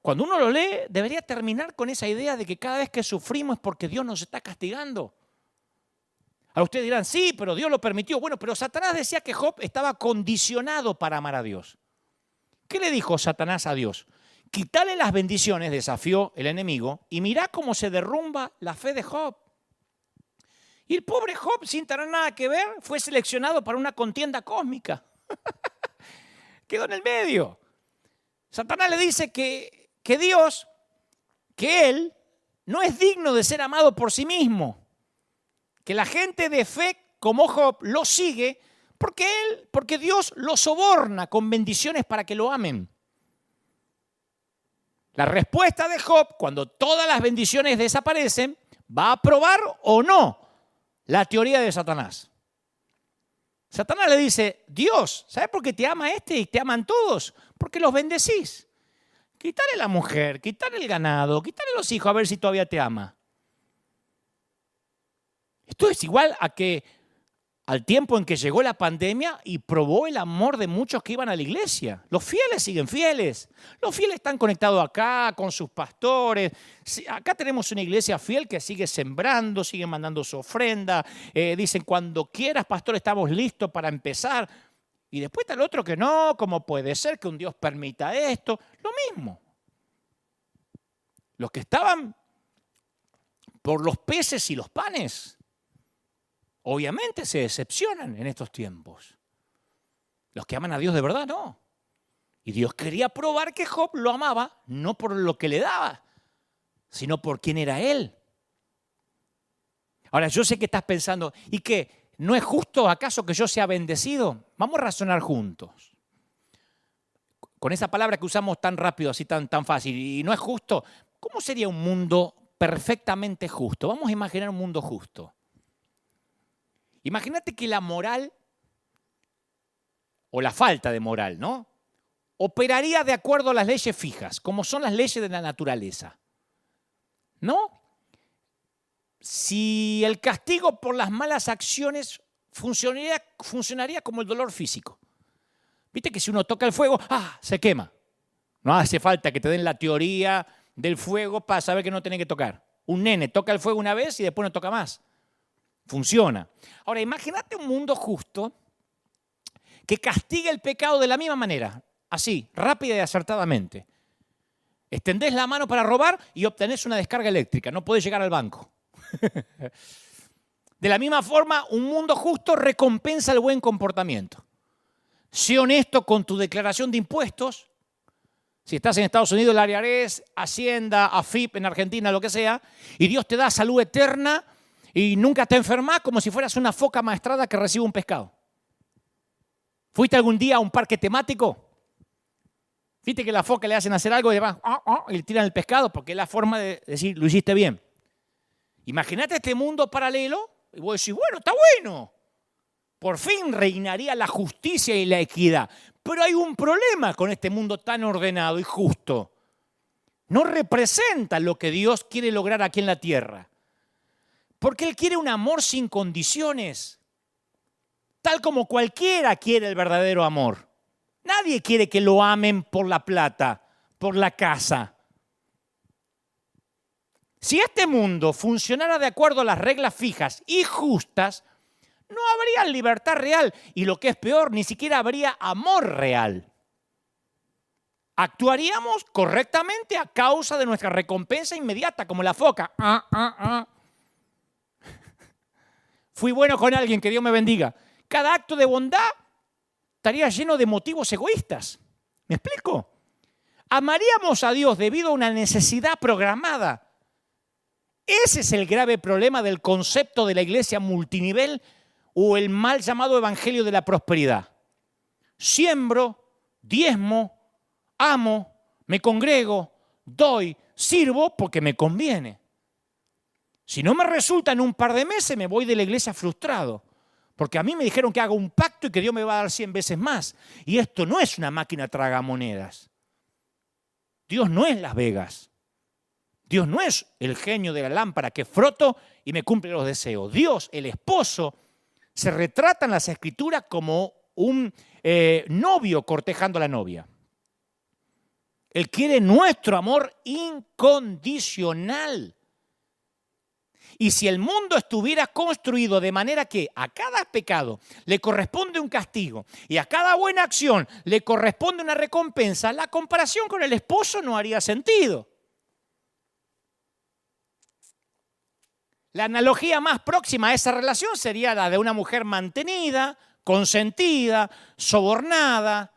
cuando uno lo lee, debería terminar con esa idea de que cada vez que sufrimos es porque Dios nos está castigando. Ahora ustedes dirán, sí, pero Dios lo permitió. Bueno, pero Satanás decía que Job estaba condicionado para amar a Dios. ¿Qué le dijo Satanás a Dios? Quítale las bendiciones, desafió el enemigo, y mirá cómo se derrumba la fe de Job. Y el pobre Job, sin tener nada que ver, fue seleccionado para una contienda cósmica. Quedó en el medio. Satanás le dice que Dios, que Él, no es digno de ser amado por sí mismo. Que la gente de fe como Job lo sigue porque Dios lo soborna con bendiciones para que lo amen. La respuesta de Job, cuando todas las bendiciones desaparecen, ¿va a aprobar o no la teoría de Satanás? Satanás le dice, Dios, ¿sabes por qué te ama este y te aman todos? Porque los bendecís. Quítale la mujer, quítale el ganado, quítale los hijos a ver si todavía te ama. Esto es igual a que al tiempo en que llegó la pandemia y probó el amor de muchos que iban a la iglesia. Los fieles siguen fieles. Los fieles están conectados acá con sus pastores. Acá tenemos una iglesia fiel que sigue sembrando, sigue mandando su ofrenda. Dicen, cuando quieras, pastor, estamos listos para empezar. Y después está el otro que no, ¿cómo puede ser que un Dios permita esto? Lo mismo. Los que estaban por los peces y los panes, obviamente se decepcionan en estos tiempos. Los que aman a Dios de verdad, no. Y Dios quería probar que Job lo amaba, no por lo que le daba, sino por quién era él. Ahora, yo sé que estás pensando, ¿y qué? ¿No es justo acaso que yo sea bendecido? Vamos a razonar juntos. Con esa palabra que usamos tan rápido, así tan fácil, y no es justo, ¿cómo sería un mundo perfectamente justo? Vamos a imaginar un mundo justo. Imagínate que la moral, o la falta de moral, ¿no?, operaría de acuerdo a las leyes fijas, como son las leyes de la naturaleza. ¿No? Si el castigo por las malas acciones funcionaría como el dolor físico. Viste que si uno toca el fuego, se quema. No hace falta que te den la teoría del fuego para saber que no tenés que tocar. Un nene toca el fuego una vez y después no toca más. Funciona. Ahora, imagínate un mundo justo que castigue el pecado de la misma manera, así, rápida y acertadamente. Extendés la mano para robar y obtenés una descarga eléctrica, no podés llegar al banco. De la misma forma, un mundo justo recompensa el buen comportamiento. Sé honesto con tu declaración de impuestos. Si estás en Estados Unidos, el IRS, Hacienda, AFIP, en Argentina, lo que sea, y Dios te da salud eterna y nunca te enfermas como si fueras una foca maestrada que recibe un pescado. ¿Fuiste algún día a un parque temático? ¿Viste que a la foca le hacen hacer algo y le tiran el pescado? Porque es la forma de decir, lo hiciste bien. Imagínate este mundo paralelo y vos decís, bueno, está bueno. Por fin reinaría la justicia y la equidad. Pero hay un problema con este mundo tan ordenado y justo. No representa lo que Dios quiere lograr aquí en la tierra. Porque Él quiere un amor sin condiciones. Tal como cualquiera quiere el verdadero amor. Nadie quiere que lo amen por la plata, por la casa. Si este mundo funcionara de acuerdo a las reglas fijas y justas, no habría libertad real y lo que es peor, ni siquiera habría amor real. Actuaríamos correctamente a causa de nuestra recompensa inmediata, como la foca. Fui bueno con alguien, que Dios me bendiga. Cada acto de bondad estaría lleno de motivos egoístas. ¿Me explico? Amaríamos a Dios debido a una necesidad programada. Ese es el grave problema del concepto de la iglesia multinivel o el mal llamado evangelio de la prosperidad. Siembro, diezmo, amo, me congrego, doy, sirvo porque me conviene. Si no me resulta en un par de meses, me voy de la iglesia frustrado. Porque a mí me dijeron que haga un pacto y que Dios me va a dar 100 veces más. Y esto no es una máquina tragamonedas. Dios no es Las Vegas. Dios no es el genio de la lámpara que froto y me cumple los deseos. Dios, el esposo, se retrata en las Escrituras como un novio cortejando a la novia. Él quiere nuestro amor incondicional. Y si el mundo estuviera construido de manera que a cada pecado le corresponde un castigo y a cada buena acción le corresponde una recompensa, la comparación con el esposo no haría sentido. La analogía más próxima a esa relación sería la de una mujer mantenida, consentida, sobornada,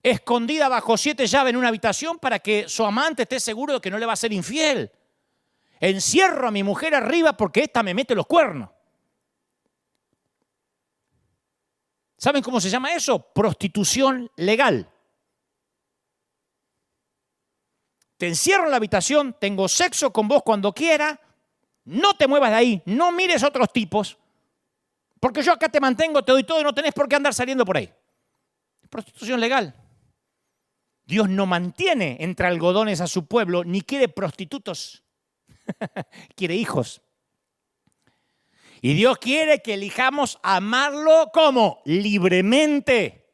escondida bajo 7 llaves en una habitación para que su amante esté seguro de que no le va a ser infiel. Encierro a mi mujer arriba porque ésta me mete los cuernos. ¿Saben cómo se llama eso? Prostitución legal. Te encierro en la habitación, tengo sexo con vos cuando quiera, no te muevas de ahí, no mires a otros tipos, porque yo acá te mantengo, te doy todo y no tenés por qué andar saliendo por ahí. Prostitución legal. Dios no mantiene entre algodones a su pueblo, ni quiere prostitutos. Quiere hijos. Y Dios quiere que elijamos amarlo ¿cómo? Libremente.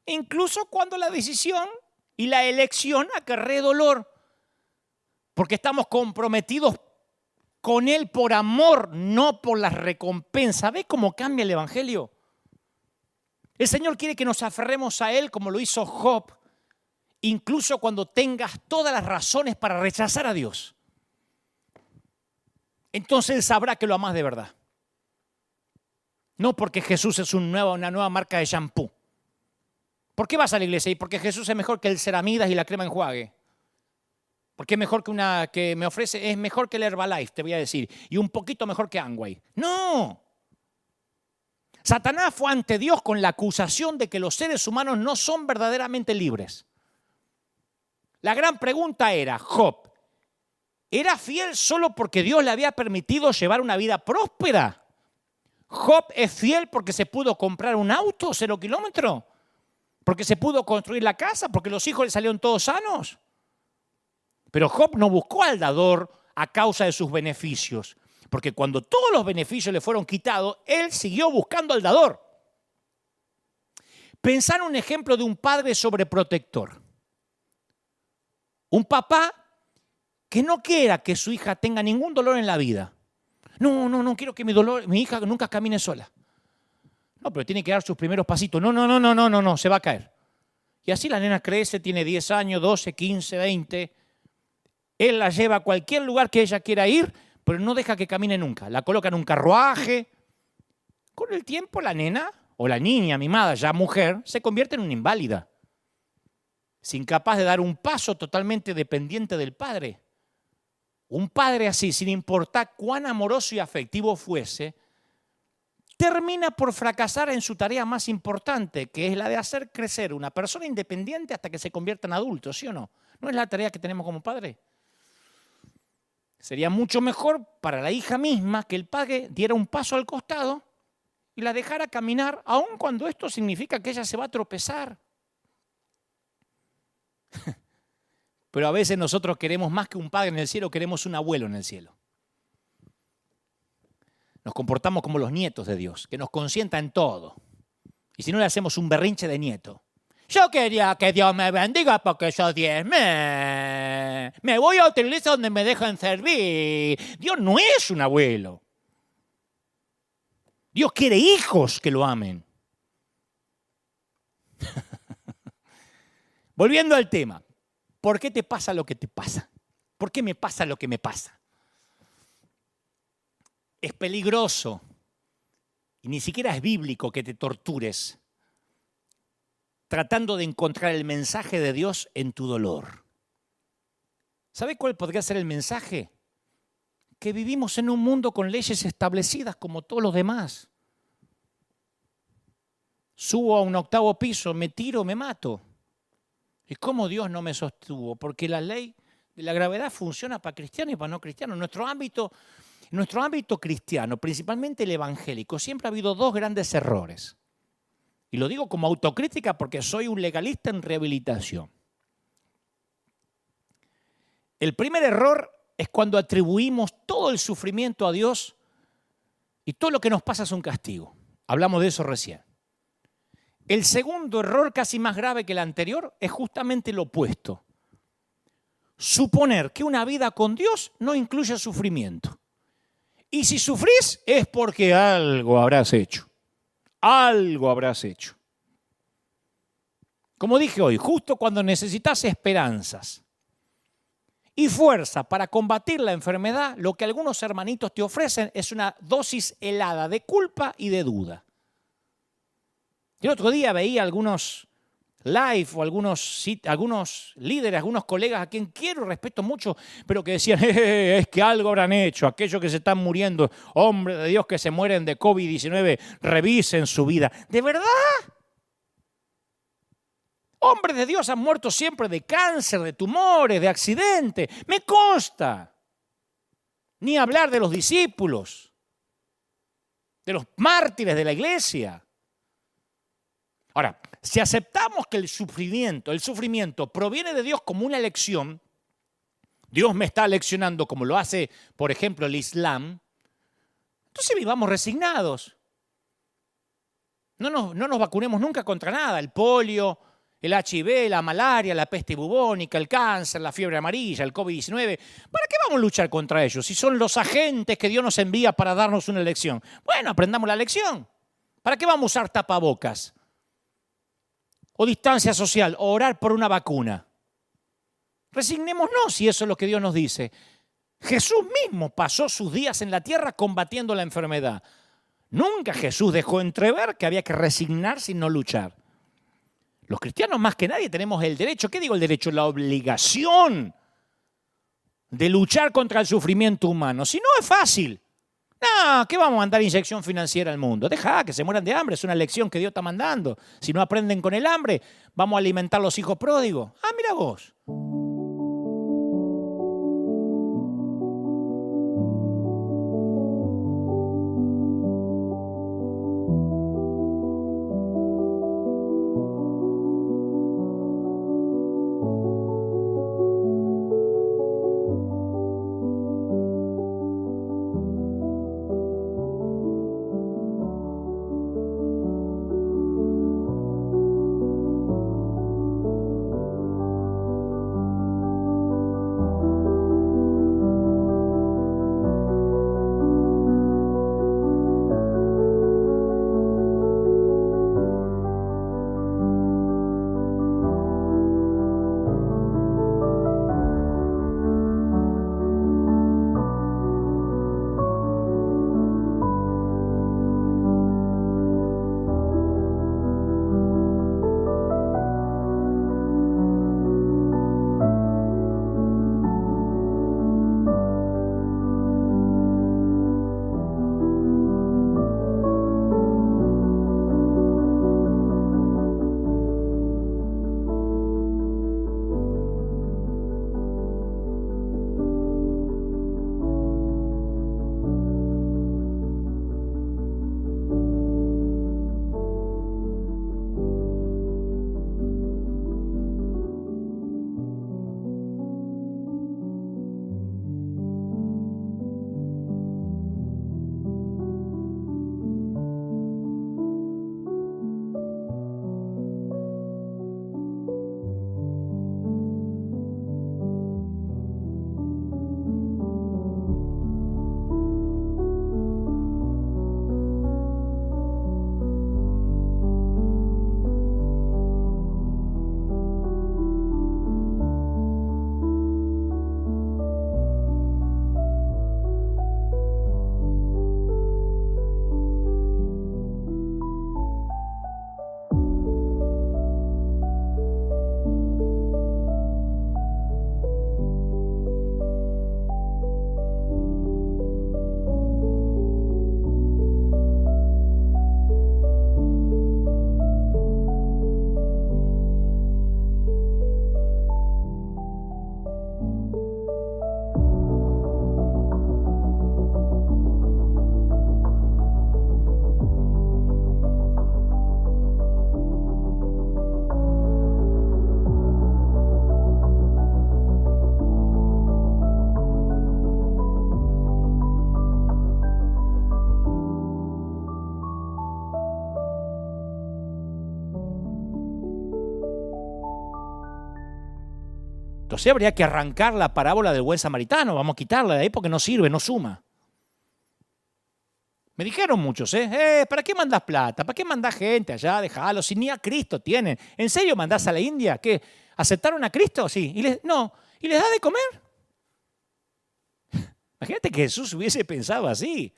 Incluso cuando la decisión y la elección acarree dolor. Porque estamos comprometidos con Él por amor, no por las recompensas. ¿Ve cómo cambia el Evangelio? El Señor quiere que nos aferremos a Él como lo hizo Job, incluso cuando tengas todas las razones para rechazar a Dios. Entonces Él sabrá que lo amás de verdad. No porque Jesús es una nueva marca de shampoo. ¿Por qué vas a la iglesia? Y porque Jesús es mejor que el Ceramidas y la crema enjuague. Porque es mejor que una que me ofrece, es mejor que el Herbalife, te voy a decir. Y un poquito mejor que Amway. ¡No! Satanás fue ante Dios con la acusación de que los seres humanos no son verdaderamente libres. La gran pregunta era, Job, ¿era fiel solo porque Dios le había permitido llevar una vida próspera? ¿Job es fiel porque se pudo comprar un auto 0 kilómetros? ¿Porque se pudo construir la casa? ¿Porque los hijos le salieron todos sanos? Pero Job no buscó al dador a causa de sus beneficios. Porque cuando todos los beneficios le fueron quitados, él siguió buscando al dador. Pensar un ejemplo de un padre sobreprotector. Un papá que no quiera que su hija tenga ningún dolor en la vida. No quiero que mi hija nunca camine sola. No, pero tiene que dar sus primeros pasitos. No, se va a caer. Y así la nena crece, tiene 10 años, 12, 15, 20. Él la lleva a cualquier lugar que ella quiera ir, pero no deja que camine nunca. La coloca en un carruaje. Con el tiempo la nena o la niña mimada, ya mujer, se convierte en una inválida. Es incapaz de dar un paso, totalmente dependiente del padre. Un padre así, sin importar cuán amoroso y afectivo fuese, termina por fracasar en su tarea más importante, que es la de hacer crecer una persona independiente hasta que se convierta en adulto, ¿sí o no? ¿No es la tarea que tenemos como padre? Sería mucho mejor para la hija misma que el padre diera un paso al costado y la dejara caminar, aun cuando esto significa que ella se va a tropezar. Pero a veces nosotros queremos más que un padre en el cielo, queremos un abuelo en el cielo. Nos comportamos como los nietos de Dios, que nos consienta en todo. Y si no, le hacemos un berrinche de nieto. Yo quería que Dios me bendiga porque yo diezmé. Me voy a otra iglesia donde me dejan servir. Dios no es un abuelo. Dios quiere hijos que lo amen. Volviendo al tema, ¿por qué te pasa lo que te pasa? ¿Por qué me pasa lo que me pasa? Es peligroso y ni siquiera es bíblico que te tortures tratando de encontrar el mensaje de Dios en tu dolor. ¿Sabe cuál podría ser el mensaje? Que vivimos en un mundo con leyes establecidas como todos los demás. Subo a un 8º piso, me tiro, me mato. ¿Y cómo Dios no me sostuvo? Porque la ley de la gravedad funciona para cristianos y para no cristianos. En nuestro ámbito cristiano, principalmente el evangélico, siempre ha habido 2 grandes errores. Y lo digo como autocrítica porque soy un legalista en rehabilitación. El primer error es cuando atribuimos todo el sufrimiento a Dios y todo lo que nos pasa es un castigo. Hablamos de eso recién. El segundo error, casi más grave que el anterior, es justamente lo opuesto. Suponer que una vida con Dios no incluye sufrimiento. Y si sufrís es porque algo habrás hecho. Algo habrás hecho. Como dije hoy, justo cuando necesitas esperanzas y fuerza para combatir la enfermedad, lo que algunos hermanitos te ofrecen es una dosis helada de culpa y de duda. El otro día veía algunos live o algunos líderes, algunos colegas a quien quiero y respeto mucho, pero que decían, es que algo habrán hecho, aquellos que se están muriendo, hombres de Dios que se mueren de COVID-19, revisen su vida. ¿De verdad? Hombres de Dios han muerto siempre de cáncer, de tumores, de accidentes. Me consta. Ni hablar de los discípulos, de los mártires de la iglesia. Ahora, si aceptamos que el sufrimiento proviene de Dios como una elección, Dios me está leccionando como lo hace, por ejemplo, el Islam, entonces vivamos resignados. No nos vacunemos nunca contra nada, el polio, el HIV, la malaria, la peste bubónica, el cáncer, la fiebre amarilla, el COVID-19. ¿Para qué vamos a luchar contra ellos si son los agentes que Dios nos envía para darnos una lección? Bueno, aprendamos la lección. ¿Para qué vamos a usar tapabocas? O distancia social, o orar por una vacuna. Resignémonos si eso es lo que Dios nos dice. Jesús mismo pasó sus días en la tierra combatiendo la enfermedad. Nunca Jesús dejó entrever que había que resignarse y no luchar. Los cristianos más que nadie tenemos el derecho, ¿qué digo el derecho? La obligación de luchar contra el sufrimiento humano. Si no es fácil. No, ¿qué vamos a mandar inyección financiera al mundo? Deja que se mueran de hambre, es una lección que Dios está mandando. Si no aprenden con el hambre, vamos a alimentar a los hijos pródigos. Ah, mira vos. Entonces habría que arrancar la parábola del buen samaritano, vamos a quitarla de ahí porque no sirve, no suma. Me dijeron muchos, ¿para qué mandás plata? ¿Para qué mandás gente allá? Dejalo, si ni a Cristo tienen. ¿En serio mandás a la India? ¿Qué? ¿Aceptaron a Cristo? Sí. No. ¿Y les da de comer? Imagínate que Jesús hubiese pensado así.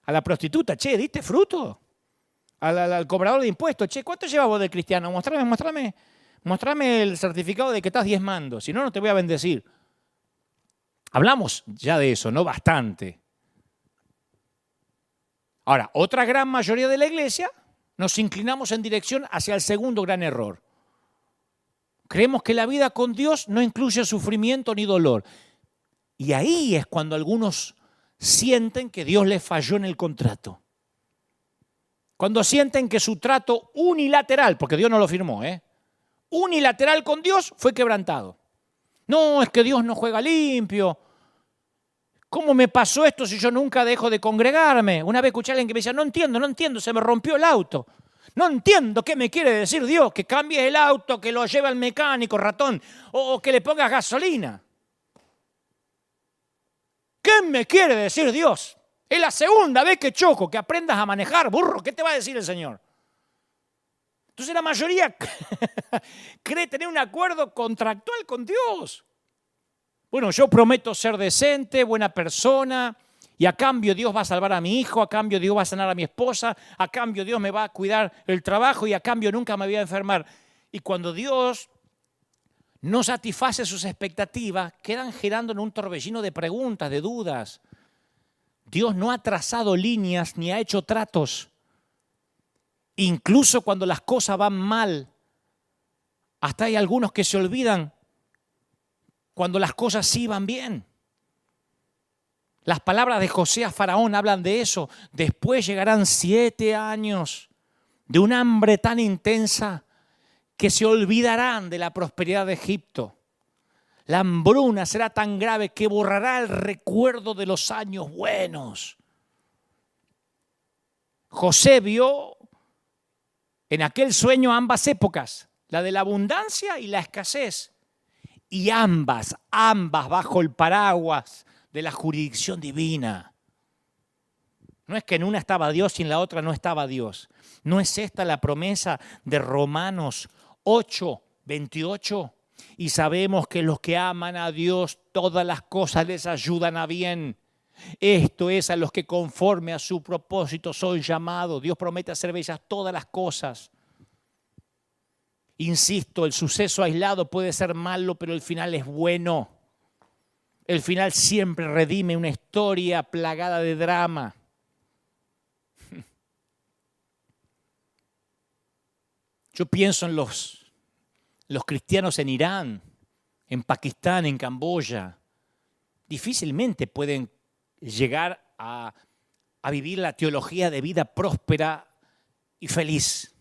A la prostituta, che, ¿diste fruto? Al cobrador de impuestos, che, ¿cuánto llevas vos de cristiano? Mostrame el certificado de que estás diezmando, si no, no te voy a bendecir. Hablamos ya de eso, ¿no? Bastante. Ahora, otra gran mayoría de la iglesia nos inclinamos en dirección hacia el segundo gran error. Creemos que la vida con Dios no incluye sufrimiento ni dolor. Y ahí es cuando algunos sienten que Dios les falló en el contrato. Cuando sienten que su trato unilateral, porque Dios no lo firmó, unilateral con Dios fue quebrantado. No, es que Dios no juega limpio. ¿Cómo me pasó esto si yo nunca dejo de congregarme? Una vez escuché a alguien que me decía, no entiendo, se me rompió el auto. No entiendo qué me quiere decir Dios, que cambies el auto, que lo lleve al mecánico, ratón, o que le pongas gasolina. ¿Qué me quiere decir Dios? Es la segunda vez que choco, que aprendas a manejar, burro. ¿Qué te va a decir el Señor? Entonces la mayoría cree tener un acuerdo contractual con Dios. Bueno, yo prometo ser decente, buena persona, y a cambio Dios va a salvar a mi hijo, a cambio Dios va a sanar a mi esposa, a cambio Dios me va a cuidar el trabajo y a cambio nunca me voy a enfermar. Y cuando Dios no satisface sus expectativas, quedan girando en un torbellino de preguntas, de dudas. Dios no ha trazado líneas ni ha hecho tratos. Incluso cuando las cosas van mal, hasta hay algunos que se olvidan cuando las cosas sí van bien. Las palabras de José a Faraón hablan de eso. Después llegarán 7 años de un hambre tan intensa que se olvidarán de la prosperidad de Egipto. La hambruna será tan grave que borrará el recuerdo de los años buenos. José vio en aquel sueño ambas épocas, la de la abundancia y la escasez. Y ambas bajo el paraguas de la jurisdicción divina. No es que en una estaba Dios y en la otra no estaba Dios. ¿No es esta la promesa de Romanos 8:28? Y sabemos que los que aman a Dios, todas las cosas les ayudan a bien. Esto es a los que conforme a su propósito son llamados. Dios promete hacer bellas todas las cosas. Insisto, el suceso aislado puede ser malo, pero el final es bueno. El final siempre redime una historia plagada de drama. Yo pienso en los cristianos en Irán, en Pakistán, en Camboya. Difícilmente pueden llegar a vivir la teología de vida próspera y feliz.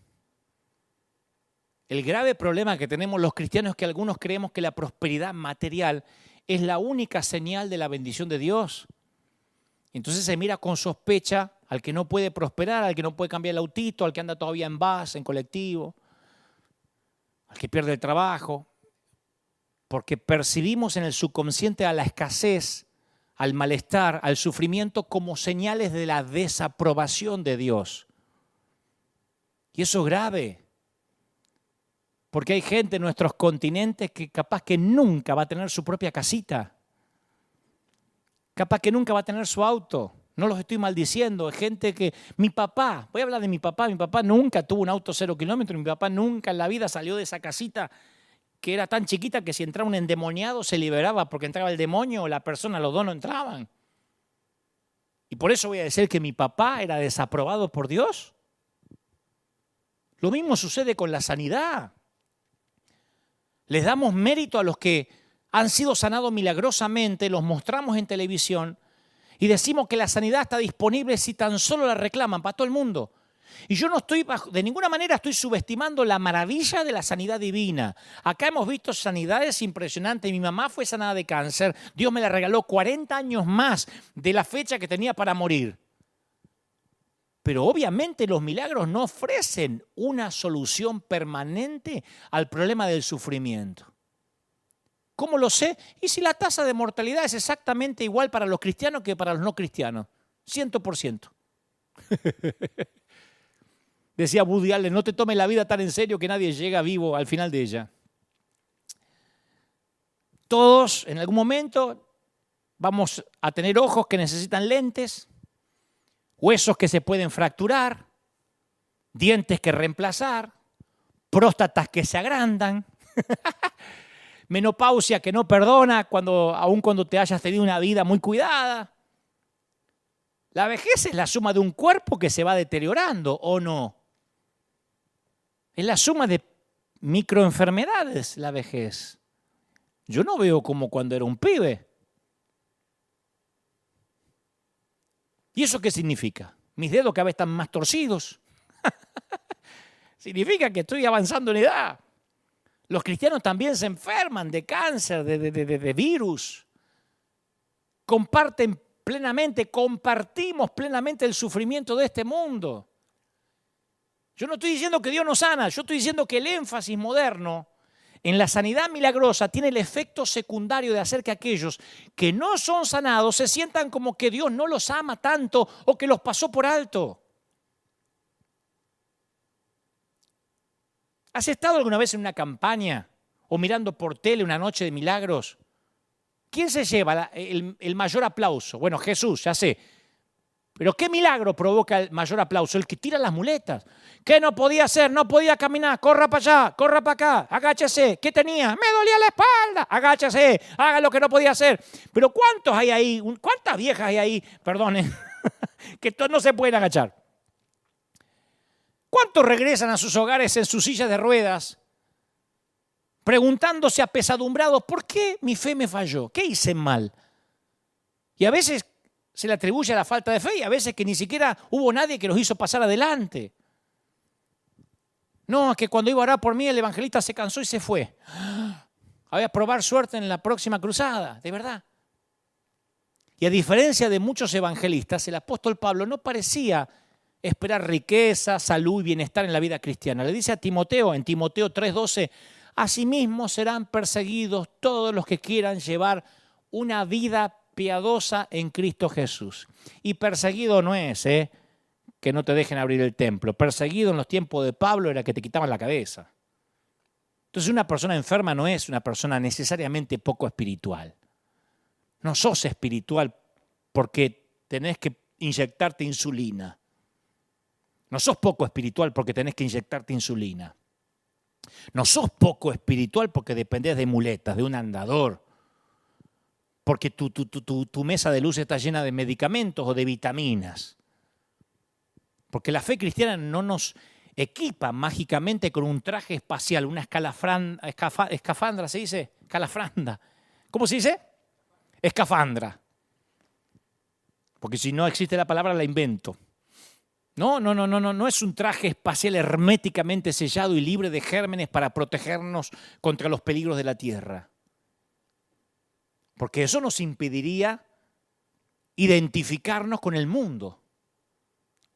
El grave problema que tenemos los cristianos es que algunos creemos que la prosperidad material es la única señal de la bendición de Dios. Entonces se mira con sospecha al que no puede prosperar, al que no puede cambiar el autito, al que anda todavía en bus, en colectivo, al que pierde el trabajo, porque percibimos en el subconsciente a la escasez, al malestar, al sufrimiento como señales de la desaprobación de Dios. Y eso es grave. Porque hay gente en nuestros continentes que capaz que nunca va a tener su propia casita. Capaz que nunca va a tener su auto. No los estoy maldiciendo. Hay gente que... Mi papá, voy a hablar de mi papá nunca tuvo un auto 0 kilómetros. Mi papá nunca en la vida salió de esa casita que era tan chiquita que si entraba un endemoniado se liberaba porque entraba el demonio o la persona, los dos no entraban. Y por eso voy a decir que mi papá era desaprobado por Dios. Lo mismo sucede con la sanidad. Les damos mérito a los que han sido sanados milagrosamente, los mostramos en televisión y decimos que la sanidad está disponible si tan solo la reclaman para todo el mundo. Y yo no estoy, de ninguna manera estoy subestimando la maravilla de la sanidad divina. Acá hemos visto sanidades impresionantes. Mi mamá fue sanada de cáncer. Dios me la regaló 40 años más de la fecha que tenía para morir. Pero obviamente los milagros no ofrecen una solución permanente al problema del sufrimiento. ¿Cómo lo sé? Y si la tasa de mortalidad es exactamente igual para los cristianos que para los no cristianos. 100%. Decía Woody Allen, no te tomes la vida tan en serio que nadie llega vivo al final de ella. Todos en algún momento vamos a tener ojos que necesitan lentes, huesos que se pueden fracturar, dientes que reemplazar, próstatas que se agrandan, menopausia que no perdona aun cuando te hayas tenido una vida muy cuidada. La vejez es la suma de un cuerpo que se va deteriorando, ¿o no? Es la suma de microenfermedades la vejez. Yo no veo como cuando era un pibe. ¿Y eso qué significa? Mis dedos cada vez están más torcidos. Significa que estoy avanzando en edad. Los cristianos también se enferman de cáncer, de virus. Compartimos plenamente el sufrimiento de este mundo. Yo no estoy diciendo que Dios no sana, yo estoy diciendo que el énfasis moderno en la sanidad milagrosa tiene el efecto secundario de hacer que aquellos que no son sanados se sientan como que Dios no los ama tanto o que los pasó por alto. ¿Has estado alguna vez en una campaña o mirando por tele una noche de milagros? ¿Quién se lleva el mayor aplauso? Bueno, Jesús, ya sé. Pero ¿qué milagro provoca el mayor aplauso? El que tira las muletas. ¿Qué no podía hacer? No podía caminar. Corra para allá, corra para acá, agáchese. ¿Qué tenía? Me dolía la espalda. Agáchese, haga lo que no podía hacer. Pero ¿cuántos hay ahí? ¿Cuántas viejas hay ahí? Perdonen, que no se pueden agachar. ¿Cuántos regresan a sus hogares en sus sillas de ruedas preguntándose apesadumbrados, ¿por qué mi fe me falló? ¿Qué hice mal? Y a veces se le atribuye a la falta de fe y a veces que ni siquiera hubo nadie que los hizo pasar adelante. No, es que cuando iba a orar por mí el evangelista se cansó y se fue. Voy a probar suerte en la próxima cruzada, de verdad. Y a diferencia de muchos evangelistas, el apóstol Pablo no parecía esperar riqueza, salud y bienestar en la vida cristiana. Le dice a Timoteo, en Timoteo 3:12, asimismo serán perseguidos todos los que quieran llevar una vida piadosa en Cristo Jesús. Y perseguido no es que no te dejen abrir el templo. Perseguido en los tiempos de Pablo era que te quitaban la cabeza. Entonces una persona enferma no es una persona necesariamente poco espiritual. No sos espiritual porque tenés que inyectarte insulina. No sos poco espiritual porque tenés que inyectarte insulina. No sos poco espiritual porque dependés de muletas, de un andador. Porque tu mesa de luz está llena de medicamentos o de vitaminas. Porque la fe cristiana no nos equipa mágicamente con un traje espacial, una escafandra, ¿se dice? Escalafranda. ¿Cómo se dice? Escafandra. Porque si no existe la palabra, la invento. No es un traje espacial herméticamente sellado y libre de gérmenes para protegernos contra los peligros de la tierra. Porque eso nos impediría identificarnos con el mundo.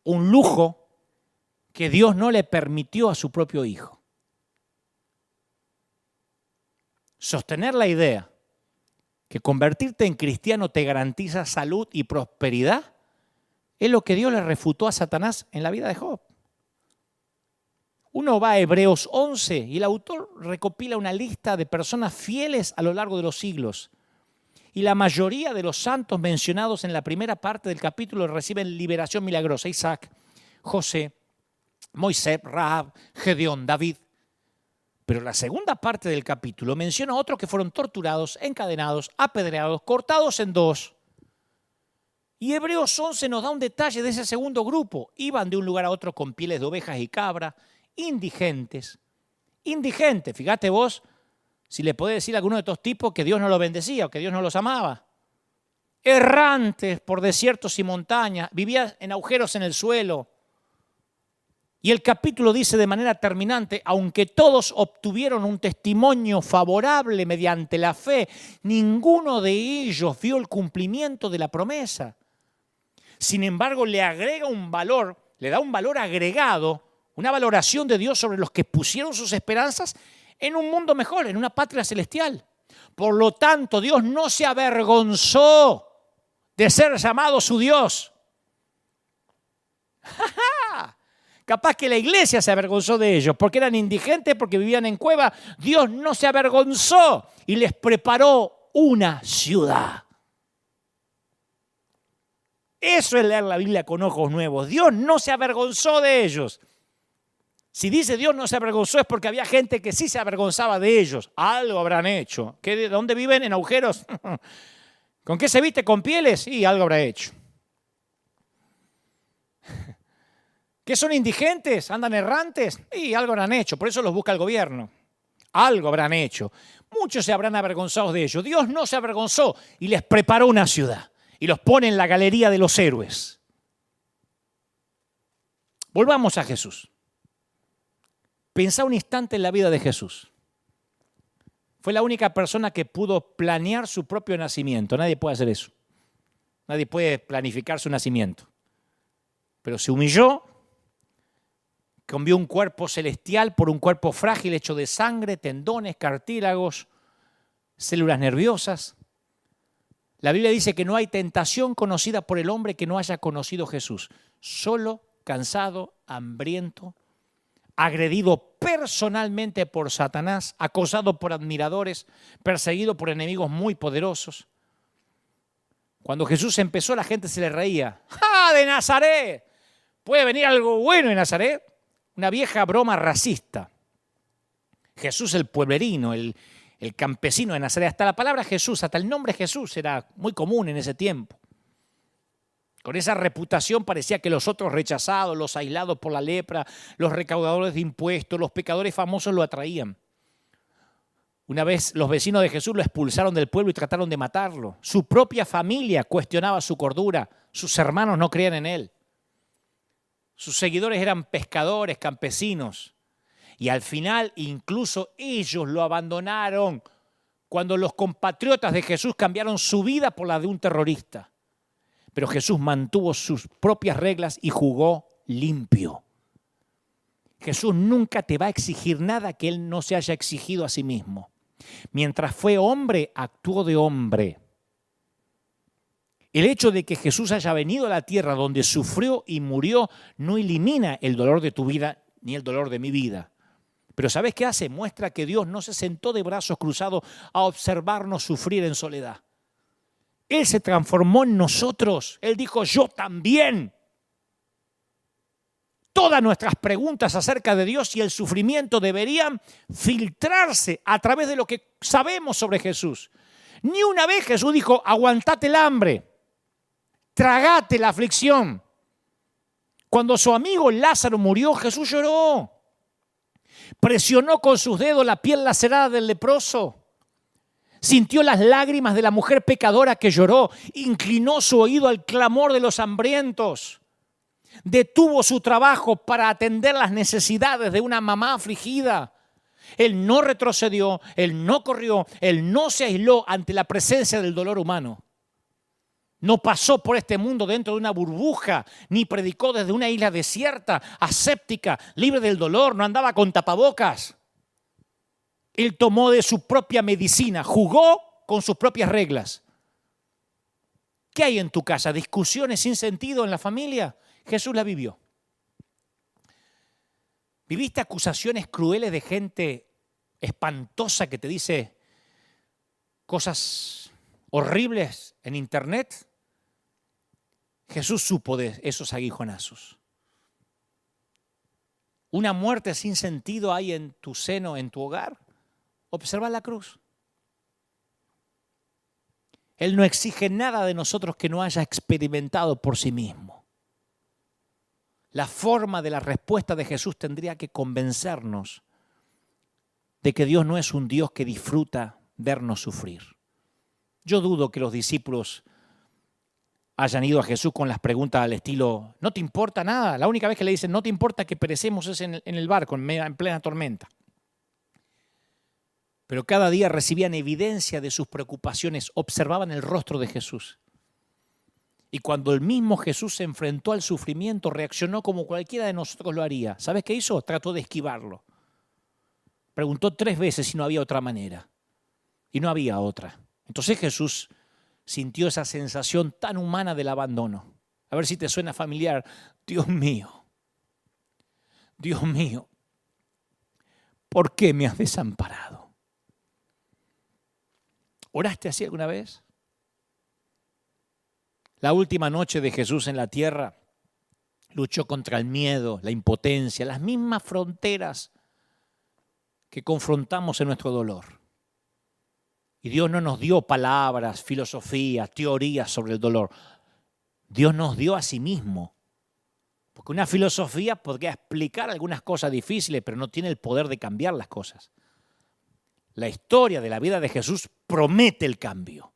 Un lujo que Dios no le permitió a su propio Hijo. Sostener la idea que convertirte en cristiano te garantiza salud y prosperidad es lo que Dios le refutó a Satanás en la vida de Job. Uno va a Hebreos 11 y el autor recopila una lista de personas fieles a lo largo de los siglos. Y la mayoría de los santos mencionados en la primera parte del capítulo reciben liberación milagrosa. Isaac, José, Moisés, Rahab, Gedeón, David. Pero la segunda parte del capítulo menciona a otros que fueron torturados, encadenados, apedreados, cortados en dos. Y Hebreos 11 nos da un detalle de ese segundo grupo. Iban de un lugar a otro con pieles de ovejas y cabras, indigentes. Indigentes, fíjate vos, si le podés decir a alguno de estos tipos que Dios no los bendecía o que Dios no los amaba. Errantes por desiertos y montañas, vivían en agujeros en el suelo. Y el capítulo dice de manera terminante, aunque todos obtuvieron un testimonio favorable mediante la fe, ninguno de ellos vio el cumplimiento de la promesa. Sin embargo, le agrega un valor, le da un valor agregado, una valoración de Dios sobre los que pusieron sus esperanzas en un mundo mejor, en una patria celestial. Por lo tanto, Dios no se avergonzó de ser llamado su Dios. Capaz que la iglesia se avergonzó de ellos porque eran indigentes, porque vivían en cueva. Dios no se avergonzó y les preparó una ciudad. Eso es leer la Biblia con ojos nuevos. Dios no se avergonzó de ellos. Si dice Dios no se avergonzó es porque había gente que sí se avergonzaba de ellos. Algo habrán hecho. ¿Dónde viven? ¿En agujeros? ¿Con qué se viste? ¿Con pieles? Sí, algo habrá hecho. ¿Qué son indigentes? ¿Andan errantes? Sí, algo habrán hecho. Por eso los busca el gobierno. Algo habrán hecho. Muchos se habrán avergonzado de ellos. Dios no se avergonzó y les preparó una ciudad. Y los pone en la galería de los héroes. Volvamos a Jesús. Pensá un instante en la vida de Jesús. Fue la única persona que pudo planear su propio nacimiento. Nadie puede hacer eso. Nadie puede planificar su nacimiento. Pero se humilló, cambió un cuerpo celestial por un cuerpo frágil hecho de sangre, tendones, cartílagos, células nerviosas. La Biblia dice que no hay tentación conocida por el hombre que no haya conocido Jesús. Solo, cansado, hambriento, agredido personalmente por Satanás, acosado por admiradores, perseguido por enemigos muy poderosos. Cuando Jesús empezó, la gente se le reía. ¡Ah, de Nazaret! ¿Puede venir algo bueno de Nazaret? Una vieja broma racista. Jesús el pueblerino, el campesino de Nazaret. Hasta la palabra Jesús, hasta el nombre Jesús era muy común en ese tiempo. Con esa reputación parecía que los otros rechazados, los aislados por la lepra, los recaudadores de impuestos, los pecadores famosos lo atraían. Una vez los vecinos de Jesús lo expulsaron del pueblo y trataron de matarlo. Su propia familia cuestionaba su cordura. Sus hermanos no creían en él. Sus seguidores eran pescadores, campesinos. Y al final incluso ellos lo abandonaron cuando los compatriotas de Jesús cambiaron su vida por la de un terrorista. Pero Jesús mantuvo sus propias reglas y jugó limpio. Jesús nunca te va a exigir nada que Él no se haya exigido a sí mismo. Mientras fue hombre, actuó de hombre. El hecho de que Jesús haya venido a la tierra donde sufrió y murió no elimina el dolor de tu vida ni el dolor de mi vida. Pero ¿sabes qué hace? Muestra que Dios no se sentó de brazos cruzados a observarnos sufrir en soledad. Él se transformó en nosotros. Él dijo, yo también. Todas nuestras preguntas acerca de Dios y el sufrimiento deberían filtrarse a través de lo que sabemos sobre Jesús. Ni una vez Jesús dijo, aguantate el hambre, tragate la aflicción. Cuando su amigo Lázaro murió, Jesús lloró. Presionó con sus dedos la piel lacerada del leproso. Sintió las lágrimas de la mujer pecadora que lloró. Inclinó su oído al clamor de los hambrientos. Detuvo su trabajo para atender las necesidades de una mamá afligida. Él no retrocedió, él no corrió, él no se aisló ante la presencia del dolor humano. No pasó por este mundo dentro de una burbuja, ni predicó desde una isla desierta, aséptica, libre del dolor, no andaba con tapabocas. Él tomó de su propia medicina, jugó con sus propias reglas. ¿Qué hay en tu casa? ¿Discusiones sin sentido en la familia? Jesús la vivió. ¿Viviste acusaciones crueles de gente espantosa que te dice cosas horribles en internet? Jesús supo de esos aguijonazos. ¿Una muerte sin sentido hay en tu seno, en tu hogar? Observa la cruz. Él no exige nada de nosotros que no haya experimentado por sí mismo. La forma de la respuesta de Jesús tendría que convencernos de que Dios no es un Dios que disfruta vernos sufrir. Yo dudo que los discípulos hayan ido a Jesús con las preguntas al estilo, ¿no te importa nada? La única vez que le dicen, no te importa que perecemos es en el barco, en plena tormenta. Pero cada día recibían evidencia de sus preocupaciones, observaban el rostro de Jesús. Y cuando el mismo Jesús se enfrentó al sufrimiento, reaccionó como cualquiera de nosotros lo haría. ¿Sabes qué hizo? Trató de esquivarlo. Preguntó 3 veces si no había otra manera. y no había otra. Entonces Jesús sintió esa sensación tan humana del abandono. A ver si te suena familiar. Dios mío, ¿por qué me has desamparado? ¿Oraste así alguna vez? La última noche de Jesús en la tierra luchó contra el miedo, la impotencia, las mismas fronteras que confrontamos en nuestro dolor. Y Dios no nos dio palabras, filosofías, teorías sobre el dolor. Dios nos dio a sí mismo. Porque una filosofía podría explicar algunas cosas difíciles, pero no tiene el poder de cambiar las cosas. La historia de la vida de Jesús promete el cambio.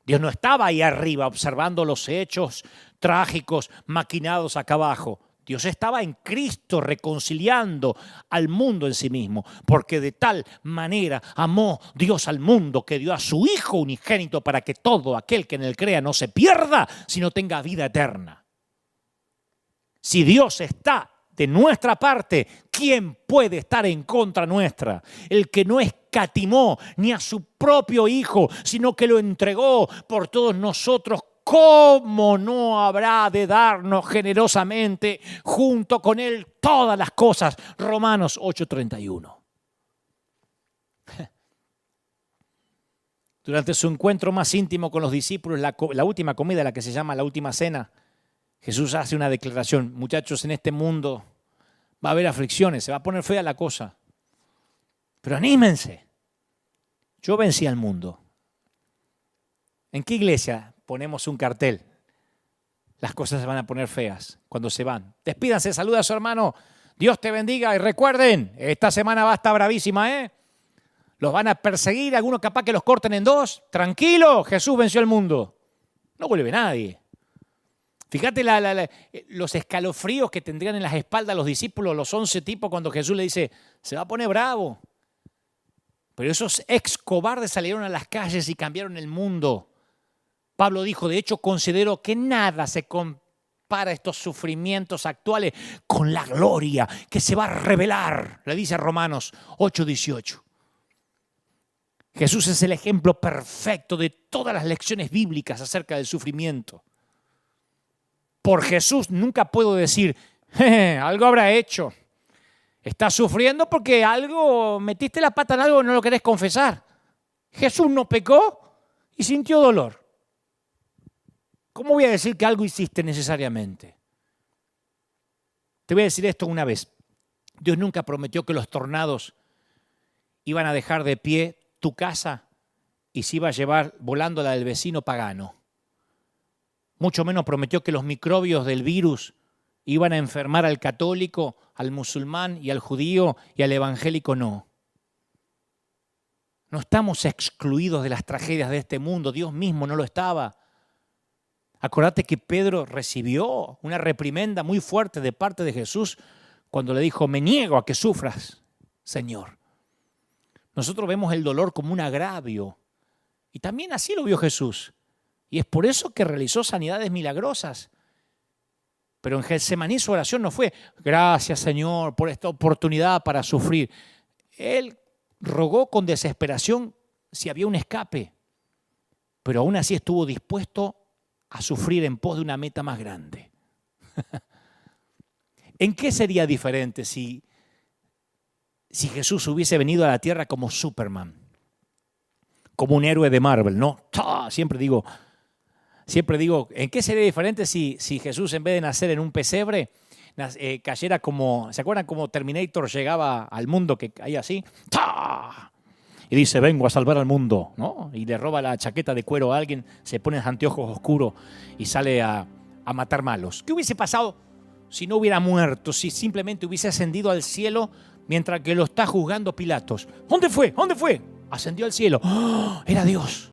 Dios no estaba ahí arriba observando los hechos trágicos maquinados acá abajo. Dios estaba en Cristo reconciliando al mundo en sí mismo, porque de tal manera amó Dios al mundo que dio a su Hijo unigénito para que todo aquel que en él crea no se pierda, sino tenga vida eterna. Si Dios está de nuestra parte, ¿quién puede estar en contra nuestra? El que no escatimó ni a su propio Hijo, sino que lo entregó por todos nosotros, ¿cómo no habrá de darnos generosamente junto con Él todas las cosas? Romanos 8:31. Durante su encuentro más íntimo con los discípulos, la última comida, la que se llama la última cena, Jesús hace una declaración. Muchachos, en este mundo va a haber aflicciones, se va a poner fea la cosa. Pero anímense. Yo vencí al mundo. ¿En qué iglesia ponemos un cartel? Las cosas se van a poner feas cuando se van. Despídanse, saluda a su hermano. Dios te bendiga y recuerden, esta semana va a estar bravísima, ¿eh? Los van a perseguir, algunos capaz que los corten en dos. Tranquilo, Jesús venció al mundo. No vuelve nadie. Fíjate los escalofríos que tendrían en las espaldas los discípulos, los 11 tipos, cuando Jesús le dice, se va a poner bravo. Pero esos ex cobardes salieron a las calles y cambiaron el mundo. Pablo dijo, de hecho, considero que nada se compara a estos sufrimientos actuales con la gloria que se va a revelar, le dice a Romanos 8:18. Jesús es el ejemplo perfecto de todas las lecciones bíblicas acerca del sufrimiento. Por Jesús nunca puedo decir, algo habrá hecho. Estás sufriendo porque algo, metiste la pata en algo y no lo querés confesar. Jesús no pecó y sintió dolor. ¿Cómo voy a decir que algo hiciste necesariamente? Te voy a decir esto una vez. Dios nunca prometió que los tornados iban a dejar de pie tu casa y se iba a llevar volando la del vecino pagano. Mucho menos prometió que los microbios del virus iban a enfermar al católico, al musulmán y al judío y al evangélico no. No estamos excluidos de las tragedias de este mundo. Dios mismo no lo estaba. Acordate que Pedro recibió una reprimenda muy fuerte de parte de Jesús cuando le dijo, me niego a que sufras, Señor. Nosotros vemos el dolor como un agravio y también así lo vio Jesús. Y es por eso que realizó sanidades milagrosas. Pero en Getsemaní su oración no fue, gracias Señor por esta oportunidad para sufrir. Él rogó con desesperación si había un escape. Pero aún así estuvo dispuesto a sufrir en pos de una meta más grande. ¿En qué sería diferente si Jesús hubiese venido a la tierra como Superman? Como un héroe de Marvel, ¿no? Siempre digo, ¿en qué sería diferente si Jesús en vez de nacer en un pesebre, cayera como, ¿se acuerdan cómo Terminator llegaba al mundo que caía así? ¡Ta! Y dice, vengo a salvar al mundo, ¿no? Y le roba la chaqueta de cuero a alguien, se pone anteojos oscuros y sale a matar malos. ¿Qué hubiese pasado si no hubiera muerto, si simplemente hubiese ascendido al cielo mientras que lo está juzgando Pilatos? ¿Dónde fue? ¿Dónde fue? Ascendió al cielo. ¡Oh! Era Dios.